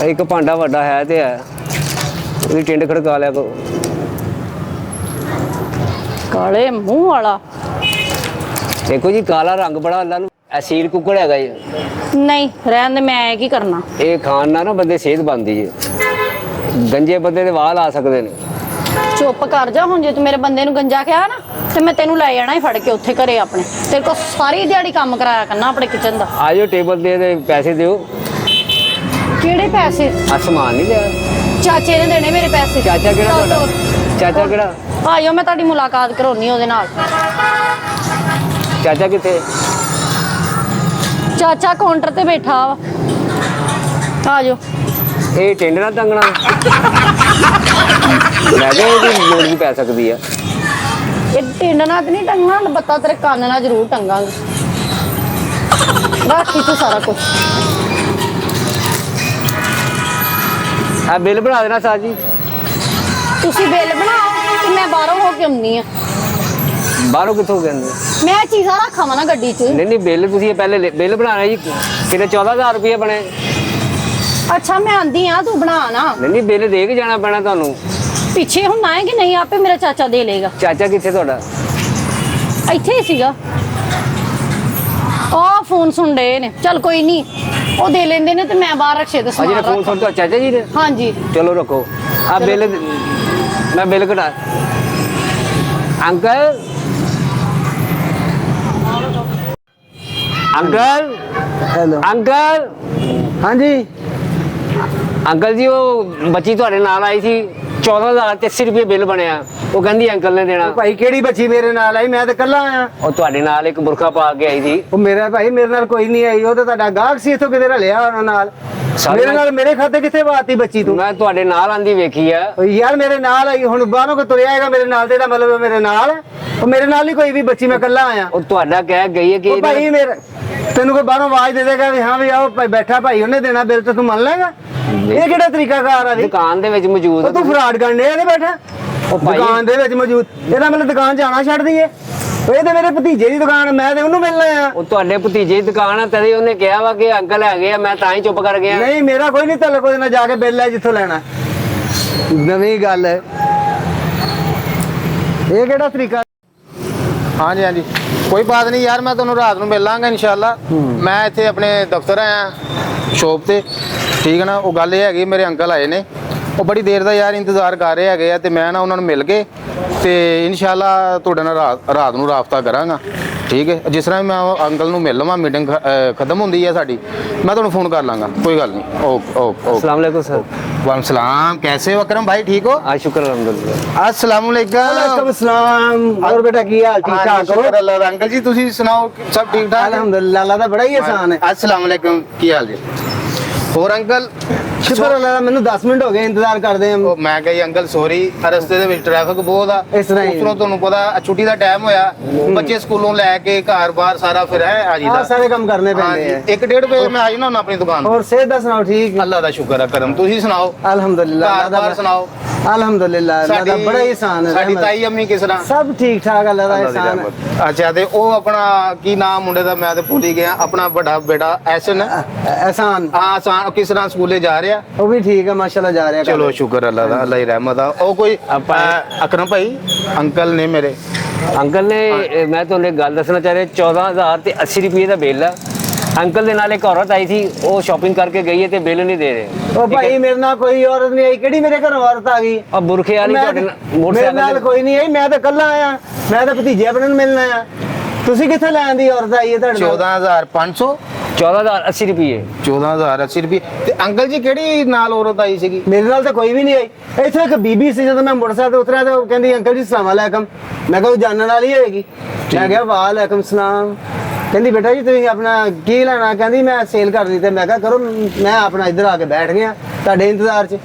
ਇੱਕ ਭਾਂਡਾ ਵੱਡਾ ਹੈ ਤੇ ਹੈ, ਉਹਦੀ ਟਿੰਡ ਖੜਕਾ ਲਿਆ ਕਰੋ। ਕਾਲੇ ਮੂੰਹ ਵਾਲਾ। ਦੇਖੋ ਜੀ ਕਾਲਾ ਰੰਗ ਬੜਾ ਅੱਲਾ ਨੂੰ। ਐਸੀਡ ਕੁੱਕੜ ਹੈਗਾ ਜੀ। ਨਹੀਂ ਰਹਿਣ ਦੇ, ਮੈਂ ਕੀ ਕਰਨਾ। ਇਹ ਖਾਣ ਨਾਲ ਨਾ ਬੰਦੇ ਸਿਹਤ ਬਣਦੀ ਹੈ। ਗੰਜੇ ਬੰਦੇ ਦੇ ਵਾਲ ਆ ਸਕਦੇ ਨੇ। ਚੁੱਪ ਕਰ ਜਾ ਹੁਣ। ਜੇ ਤੂੰ ਮੇਰੇ ਬੰਦੇ ਨੂੰ ਗੰਜਾ ਕਿਹਾ ਨਾ ਤੇ ਮੈਂ ਤੈਨੂੰ ਲੈ ਜਾਣਾ ਹੀ ਫੜ ਕੇ ਉੱਥੇ ਘਰੇ ਆਪਣੇ। ਤੇਰੇ ਕੋਲ ਸਾਰੀ ਦਿਹਾੜੀ ਕੰਮ ਕਰਾਇਆ ਕਰਨਾ ਆਪਣੇ ਕਿਚਨ ਦਾ। ਆਜੋ ਟੇਬਲ ਦੇ ਪੈਸੇ ਦਿਓ। ਕਿਹੜੇ ਪੈਸੇ? ਆ ਸਮਾਨ ਨਹੀਂ ਲਿਆ? ਚਾਚੇ ਨੇ ਦੇਣੇ ਮੇਰੇ ਪੈਸੇ। ਚਾਚਾ ਕਿਹੜਾ ਚੱਲ ਤੁਹਾਡਾ? ਤੋਰ। ਚਾਚਾ ਕਿਹੜਾ? ਆਇਓ ਮੈਂ ਤੁਹਾਡੀ ਮੁਲਾਕਾਤ ਕਰਾਉਣੀ ਉਹਦੇ ਨਾਲ। ਚਾਚਾ ਕਿੱਥੇ? ਚਾਚਾ ਕਾਊਂਟਰ ਤੇ ਬੈਠਾ ਵਾ। ਆਜੋ। ਇਹ ਟਿੰਡ ਨਾਲ ਟੰਗਣਾ? ਮੈਂ ਕਿਹਾ ਇਹਦੀ ਲੋੜ ਵੀ ਪੈ ਸਕਦੀ ਆ। ਇਹ ਟਿੰਡ ਨਾਲ ਤੇ ਨਹੀਂ ਟੰਗਣਾ, ਬੱਤਾ ਤੇਰੇ ਕੰਨ ਨਾਲ ਜ਼ਰੂਰ ਟੰਗਾਂਗੇ। ਰੱਖੀ ਤੂੰ ਸਾਰਾ ਕੁਝ। ਆ ਬਿੱਲ ਬਣਾ ਦੇਣਾ ਸਾਹ ਜੀ। ਤੁਸੀਂ ਬਿੱਲ ਬਣਾਓ ਤੇ ਮੈਂ ਬਾਹਰੋਂ ਹੋ ਕੇ ਆਉਂਦੀ ਆ। ਬਾਹਰੋਂ ਕਿੱਥੋਂ ਕਹਿੰਦੇ? ਮੈਂ ਇਹ ਚੀਜ਼ਾਂ ਰੱਖਾਂ ਵਾ ਨਾ ਗੱਡੀ 'ਚ। ਨਹੀਂ ਨਹੀਂ ਬਿੱਲ ਤੁਸੀਂ ਇਹ ਪਹਿਲੇ ਬਿੱਲ ਬਣਾਣਾ ਜੀ। ਕਿਤੇ 14,000 ਰੁਪਏ ਬਣੇ। ਅੱਛਾ ਮੈਂ ਆਂਦੀ ਆ, ਤੂੰ ਬਣਾ ਨਾ। ਨਹੀਂ ਨਹੀਂ ਬਿੱਲ ਦੇ ਕੇ ਜਾਣਾ ਪੈਣਾ ਤੁਹਾਨੂੰ। ਪਿੱਛੇ ਹੁੰਦਾ ਹੈ ਕਿ ਨਹੀਂ? ਆਪੇ ਮੇਰਾ ਚਾਚਾ ਦੇ ਲੇਗਾ। ਚਾਚਾ ਕਿੱਥੇ ਤੁਹਾਡਾ? ਇੱਥੇ ਹੀ ਸੀਗਾ। ਆ ਫੋਨ ਸੁਣ ਰਹੇ ਨੇ। ਚੱਲ ਕੋਈ ਨਹੀਂ, ਉਹ ਦੇ ਲੈਂਦੇ ਨੇ ਤੇ ਮੈਂ ਬਾਹਰ ਰਕਸ਼ੇ ਤੇ ਆ ਸਮਾਨ ਜਿਹੜਾ ਫੋਨ ਰੱਖਾਂ। ਸੁਣਦਾ ਚਾਚਾ ਜੀ ਨੇ? ਹਾਂਜੀ। ਚਲੋ ਰੱਖੋ ਆ ਬਿੱਲ। ਮੈਂ ਬਿੱਲ ਕਢਾ। Uncle uncle hello. ਅੰਕਲ ਹਾਂਜੀ ਅੰਕਲ ਜੀ ਉਹ ਬੱਚੀ ਤੁਹਾਡੇ ਨਾਲ ਆਈ ਸੀ, 14,080 ਰੁਪਏ ਬਿੱਲ ਬਣਿਆ। ਉਹ ਕਹਿੰਦੀ ਅੰਕਲ ਨੇ ਦੇਣਾ। ਭਾਈ ਕਿਹੜੀ ਬੱਚੀ ਮੇਰੇ ਨਾਲ ਆਈ? ਮੈਂ ਤਾਂ ਇਕੱਲਾ ਆਇਆ। ਉਹ ਤੁਹਾਡੇ ਨਾਲ ਇੱਕ ਬੁਰਖਾ ਪਾ ਕੇ ਆਈ ਸੀ। ਉਹ ਮੇਰਾ ਭਾਈ ਮੇਰੇ ਨਾਲ ਕੋਈ ਨਹੀਂ ਆਈ। ਉਹ ਤਾਂ ਤੁਹਾਡਾ ਗਾਹਕ ਸੀ, ਇੱਥੋਂ ਕਿਤੇ ਰਲਿਆ ਉਹਨਾਂ ਨਾਲ। ਮੇਰੇ ਨਾਲ ਮੇਰੇ ਖਾਤੇ ਕਿੱਥੇ ਬਾਤੀ ਬੱਚੀ ਤੂੰ? ਮੈਂ ਤੁਹਾਡੇ ਨਾਲ ਆਂਦੀ ਵੇਖੀ ਆ। ਉਹ ਯਾਰ ਮੇਰੇ ਨਾਲ ਆਈ, ਹੁਣ ਬਾਹਰੋਂ ਕੋ ਤੁਰਿਆ ਆਏਗਾ ਮੇਰੇ ਨਾਲ ਤੇ ਇਹਦਾ ਮਤਲਬ ਮੇਰੇ ਨਾਲ ਹੈ। ਉਹ ਮੇਰੇ ਨਾਲ ਨਹੀਂ ਕੋਈ ਵੀ ਬੱਚੀ, ਮੈਂ ਇਕੱਲਾ ਆਇਆ। ਉਹ ਤੁਹਾਡਾ ਕਹਿ ਗਈ ਹੈ ਕਿ ਉਹ ਭਾਈ ਮੇਰੇ ਤੈਨੂੰ ਕੋਈ ਬਾਹਰੋਂ ਆਵਾਜ਼ ਦੇ ਦੇਗਾ ਵੀ ਹਾਂ ਵੀ ਆਓ ਭਾਈ ਬੈਠਾ ਭਾਈ ਉਹਨੇ ਦੇਣਾ ਬਿੱਲ, ਤੇ ਤੂੰ ਮੰਨ ਲਏਗਾ? ਇਹ ਕਿਹੜਾ ਤਰੀਕਾ ਕਾਰ ਆ ਵੀ? ਦੁਕਾਨ ਦੇ ਵਿੱਚ ਮੌਜੂਦ ਉਹ ਤੂੰ ਫਰਾਡ ਕਰਨ ਡਿਆ ਇਹਦੇ ਬੈਠਾ ਉਹ ਭਾਈ ਦੁਕਾਨ ਦੇ ਵਿੱਚ ਮੌਜੂਦ। ਇਹਦਾ ਮਤਲਬ ਦੁਕਾਨ ਜਾਣਾ ਛੱਡ ਦਈਏ? ਇਹ ਤੇ ਮੇਰੇ ਭਤੀਜੇ ਦੀ ਦੁਕਾਨ, ਮੈਂ ਤੇ ਉਹਨੂੰ ਮਿਲਣਾ ਆ। ਉਹ ਤੁਹਾਡੇ ਭਤੀਜੇ ਦੀ ਦੁਕਾਨ ਆ, ਤਦੇ ਉਹਨੇ ਕਿਹਾ ਵਾ ਕਿ ਅੰਕਲ ਹੈਗੇ ਆ, ਮੈਂ ਤਾਂ ਹੀ ਚੁੱਪ ਕਰ ਗਿਆ। ਨਹੀਂ ਮੇਰਾ ਕੋਈ ਨਹੀਂ ਤਲਕ, ਉਹਦੇ ਨਾਲ ਜਾ ਕੇ ਬਿੱਲ ਲੈ ਜਿੱਥੋਂ ਲੈਣਾ। ਨਵੀਂ ਗੱਲ ਹੈ ਇਹ, ਕਿਹੜਾ ਤਰੀਕਾ? हाँ जी हाँ जी, कोई बात नहीं यार, मैं तुहानू रात नू मिल लांगा इंशाअल्लाह। मैं इत्थे अपने दफ्तर आया शॉप ते, ठीक है ना। वो गल ये हैगी मेरे अंकल आए ने, वो बड़ी देर दा यार इंतजार कर रहे हैगे आ, ते मैं ना उन्हां नू मिल के ते इंशाअल्लाह तुहाडे नाल रात नू राबता करांगा, ठीक है। जिस तरह मैं अंकल नू मिल लवां, मीटिंग खत्म होंदी है साडी, मैं तुहानू फोन कर लांगा, कोई गल नहीं। Okay okay okay. अस्सलाम वालेकुम सर। वालेकुम सलाम, कैसे हो अकरम भाई, ठीक हो? आज शुक्र अल्हम्दुलिल्लाह। अस्सलाम वालेकुम। अस्सलाम। और बेटा की हाल? ठीक ठाक हो? शुक्र अल्लाह दा। अंकल जी तुसी सुनाओ, सब ठीक ठाक है? अल्हम्दुलिल्लाह, अल्लाह दा बड़ा ही आसान है। अस्सलाम वालेकुम, की हाल जी? और अंकल ਸ਼ੁਕਰ ਅੱਲਾ ਮੈਨੂੰ 10 ਮਿੰਟ ਹੋ ਗਏ ਇੰਤਜ਼ਾਰ ਕਰਦੇ ਆ। ਉਹ ਮੈਂ ਕਿਹਾ ਜੀ ਅੰਕਲ ਸੌਰੀ, ਰਸਤੇ ਦੇ ਵਿੱਚ ਟ੍ਰੈਫਿਕ ਬਹੁਤ ਆ, ਇਸ ਤਰ੍ਹਾਂ ਹੀ। ਉਪਰੋਂ ਤੁਹਾਨੂੰ ਪਤਾ ਛੁੱਟੀ ਦਾ ਟਾਈਮ ਹੋਇਆ, ਬੱਚੇ ਸਕੂਲੋਂ ਲੈ ਕੇ ਘਰ-ਬਾਰ ਸਾਰਾ ਫਿਰ ਹੈ ਆ ਜੀ ਆਹ ਦਾ। ਸਾਰੇ ਕੰਮ ਕਰਨੇ ਪੈਂਦੇ ਆ। 1-1.5 ਵਜੇ ਮੈਂ ਆ ਜਾਣਾ ਹੁੰਦਾ ਆਪਣੀ ਦੁਕਾਨ ਹੋਰ ਸਿਹਤ ਦਾ ਸੁਣਾਓ? ਠੀਕ ਅੱਲਾ ਦਾ ਸ਼ੁਕਰ ਹੈ ਕਰਮ, ਤੁਸੀਂ ਸੁਣਾਓ? ਅਲਹਮਦੁਲਿਲਾ। ਘਰ-ਬਾਰ ਸੁਣਾਓ? ਅਲਹਮਦੁਲਿਲਾ ਅੱਲਾ ਦਾ ਬੜਾ ਇਹਸਾਨ ਹੈ। ਸਾਡੀ ਤਾਈ ਅੰਮੀ ਕਿਸ ਤਰ੍ਹਾਂ? ਸਭ ਠੀਕ ਠਾਕ ਅੱਲਾ ਦਾ ਅੱਲਾ ਦੀ ਇਹਸਾਨ ਹੈ। ਰਹਿਮਤ। ਅੱਛਾ, ਤੇ ਉਹ ਆਪਣਾ ਕੀ ਨਾਮ ਮੁੰਡੇ ਦਾ, ਮੈਂ ਤੇ ਭੁੱਲ ਹੀ ਗਿਆ, ਆਪਣਾ ਵੱਡਾ ਬੇਟਾ ਐਸਨ। ਇਹਸਾਨ ਹਾਂ ਆਸਾਨ, ਕਿਸ ਤਰ੍ਹਾਂ ਸਕੂਲੇ ਜਾ ਰਿਹਾ? ਉਹ ਵੀ ਠੀਕ ਹੈ ਮਾਸ਼ਾਅੱਲਾ ਜਾ ਰਿਹਾ। ਚਲੋ ਸ਼ੁਕਰ ਅੱਲਾ ਦਾ, ਅੱਲਾ ਦੀ ਰਹਿਮਤ ਆ। ਉਹ ਕੋਈ ਅਕਰਮ ਭਾਈ ਅੰਕਲ ਨੇ ਮੇਰੇ, ਅੰਕਲ ਨੇ ਮੈਂ ਤੁਹਾਨੂੰ ਇੱਕ ਗੱਲ ਦੱਸਣਾ ਚਾਹ ਰਿਹਾ, 14,000 ਤੇ 80 ਰੁਪਏ ਦਾ ਬਿੱਲ ਆ। ਅੰਕਲ ਦੇ ਨਾਲ ਇੱਕ ਔਰਤ ਆਈ ਸੀ, ਉਹ ਸ਼ਾਪਿੰਗ ਕਰਕੇ ਗਈ ਹੈ ਤੇ ਬਿੱਲ ਨਹੀਂ ਦੇ ਰਹੇ। ਉਹ ਭਾਈ ਮੇਰੇ ਨਾਲ ਕੋਈ ਔਰਤ ਨਹੀਂ ਆਈ। ਕਿਹੜੀ ਮੇਰੇ ਘਰੋਂ ਔਰਤ ਆ ਗਈ? ਆ ਬੁਰਖੇ ਵਾਲੀ ਤੁਹਾਡੇ ਨਾਲ ਮੇਰੇ ਮੋਟਰਸਾਈਕਲ ਨਾਲ ਤੇ- ਕੋਈ ਨਹੀਂ ਆਈ। ਮੈਂ ਤਾਂ ਇਕੱਲਾ ਆਇਆ, ਮੈਂ ਤਾਂ ਭਤੀਜੇ ਆਪਣੇ ਨੂੰ ਮਿਲਣ ਆਇਆ। ਤੁਸੀਂ ਕਿੱਥੇ ਲੈਣ ਦੀ ਔਰਤ ਆਈ ਹੈ ਤੁਹਾਡੇ ਨਾਲ? 14,500 14,080 ਰੁਪਏ। 14,080 ਰੁਪਏ। ਤੇ ਅੰਕਲ ਜੀ ਕਿਹੜੀ ਨਾਲ ਔਰਤ ਆਈ ਸੀਗੀ? ਮੇਰੇ ਨਾਲ ਤਾਂ ਕੋਈ ਵੀ ਨਹੀਂ ਆਈ। ਇੱਥੇ ਇੱਕ ਬੀਬੀ ਸੀ, ਜਦੋਂ ਮੈਂ ਮੋਟਰਸਾਈਕਲ ਤੇ ਉਤਰਿਆ ਤਾਂ ਉਹ ਕਹਿੰਦੀ ਅੰਕਲ ਜੀ ਸਲਾਮ ਅਲੈਕਮ। ਮੈਂ ਕਿਹਾ ਉਹ ਜਾਣਨ ਵਾਲੀ ਹੋਏਗੀ। ਮੈਂ ਕਿਹਾ ਵਾਲੈਕਮ ਸਲਾਮ। ਕਹਿੰਦੀ ਬੇਟਾ ਜੀ ਤੁਸੀਂ ਆਪਣਾ ਕੀ ਲੈਣਾ? ਕਹਿੰਦੀ ਮੈਂ ਸੇਲ ਕਰ ਲਈ। ਤੇ ਮੈਂ ਕਿਹਾ ਕਰੋ, ਮੈਂ ਆਪਣਾ ਇੱਧਰ ਆ ਕੇ ਬੈਠ ਗਿਆ ਤੁਹਾਡੇ ਇੰਤਜ਼ਾਰ 'ਚ।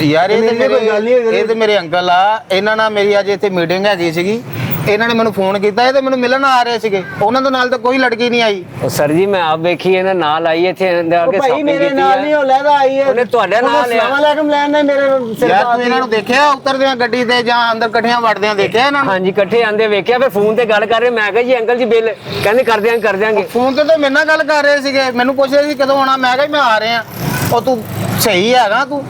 ਯਾਰ ਇਹ ਤੇ ਮੇਰੇ ਕੋਈ ਗੱਲ ਨਹੀਂ ਹੋਈ। ਇਹ ਤੇ ਮੇਰੇ ਅੰਕਲ ਆ, ਇਹਨਾਂ ਨਾਲ ਮੇਰੀ ਅੱਜ ਇੱਥੇ ਮੀਟਿੰਗ ਹੈਗੀ ਸੀਗੀ, ਇਹਨਾਂ ਨੇ ਮੈਨੂੰ ਫੋਨ ਕੀਤਾ, ਇਹ ਤੇ ਮੈਨੂੰ ਮਿਲਣ ਆ ਰਹੇ ਸੀਗੇ, ਉਹਨਾਂ ਦੇ ਨਾਲ ਤਾਂ ਕੋਈ ਲੜਕੀ ਨਹੀਂ ਆਈ। ਉਹ ਸਰ ਜੀ ਮੈਂ ਆਪ ਵੇਖੀ ਇਹਨਾਂ ਨਾਲ ਆਈ ਇੱਥੇ ਅੰਦਰ ਆ ਉਹ ਕੇ ਭਾਈ ਸ਼ਾਪਿੰਗ ਮੇਰੇ ਕੀਤੀ ਨਾਲ ਨਹੀਂ, ਆ। ਉਹ ਲੈਦਾ ਆਈ ਹੈ। ਉਹਨੇ ਤੁਹਾਡੇ ਨਾਲ ਲਿਆ। ਸਲਾਮ ਅਲੈਕਮ ਲੈਣ ਨੇ ਮੇਰੇ ਸਿਰ ਯਾਰ ਪਾ ਤੂੰ ਇਹਨਾਂ ਨੂੰ ਦੇਖਿਆ ਉਤਰਦਿਆਂ ਗੱਡੀ ਤੇ ਜਾਂ ਅੰਦਰ ਇਕੱਠਿਆਂ ਵੜਦਿਆਂ ਦੇਖਿਆ ਇਹਨਾਂ ਨੂੰ? ਹਾਂਜੀ ਇਕੱਠੇ ਆਂਦੇ ਵੇਖਿਆ, ਫਿਰ ਫੋਨ ਤੇ ਗੱਲ ਕਰ ਰਹੇ। ਮੈਂ ਕਿਹਾ ਜੀ ਅੰਕਲ ਜੀ ਬਿੱਲ, ਕਹਿੰਦੇ ਕਰ ਦਿਆਂਗੇ। ਫੋਨ ਤੇ ਤਾਂ ਮੇਰੇ ਨਾਲ ਗੱਲ ਕਰ ਰਹੇ ਸੀਗੇ, ਮੈਨੂੰ ਪੁੱਛ ਰਹੇ ਸੀ ਕਦੋਂ ਆਉਣਾ। ਮੈਂ ਕਿਹਾ ਜੀ ਮੈਂ ਆ ਰਿਹਾ। ਉਹ ਤੂੰ ਸਹੀ ਹੈਗਾ ਤੂੰ?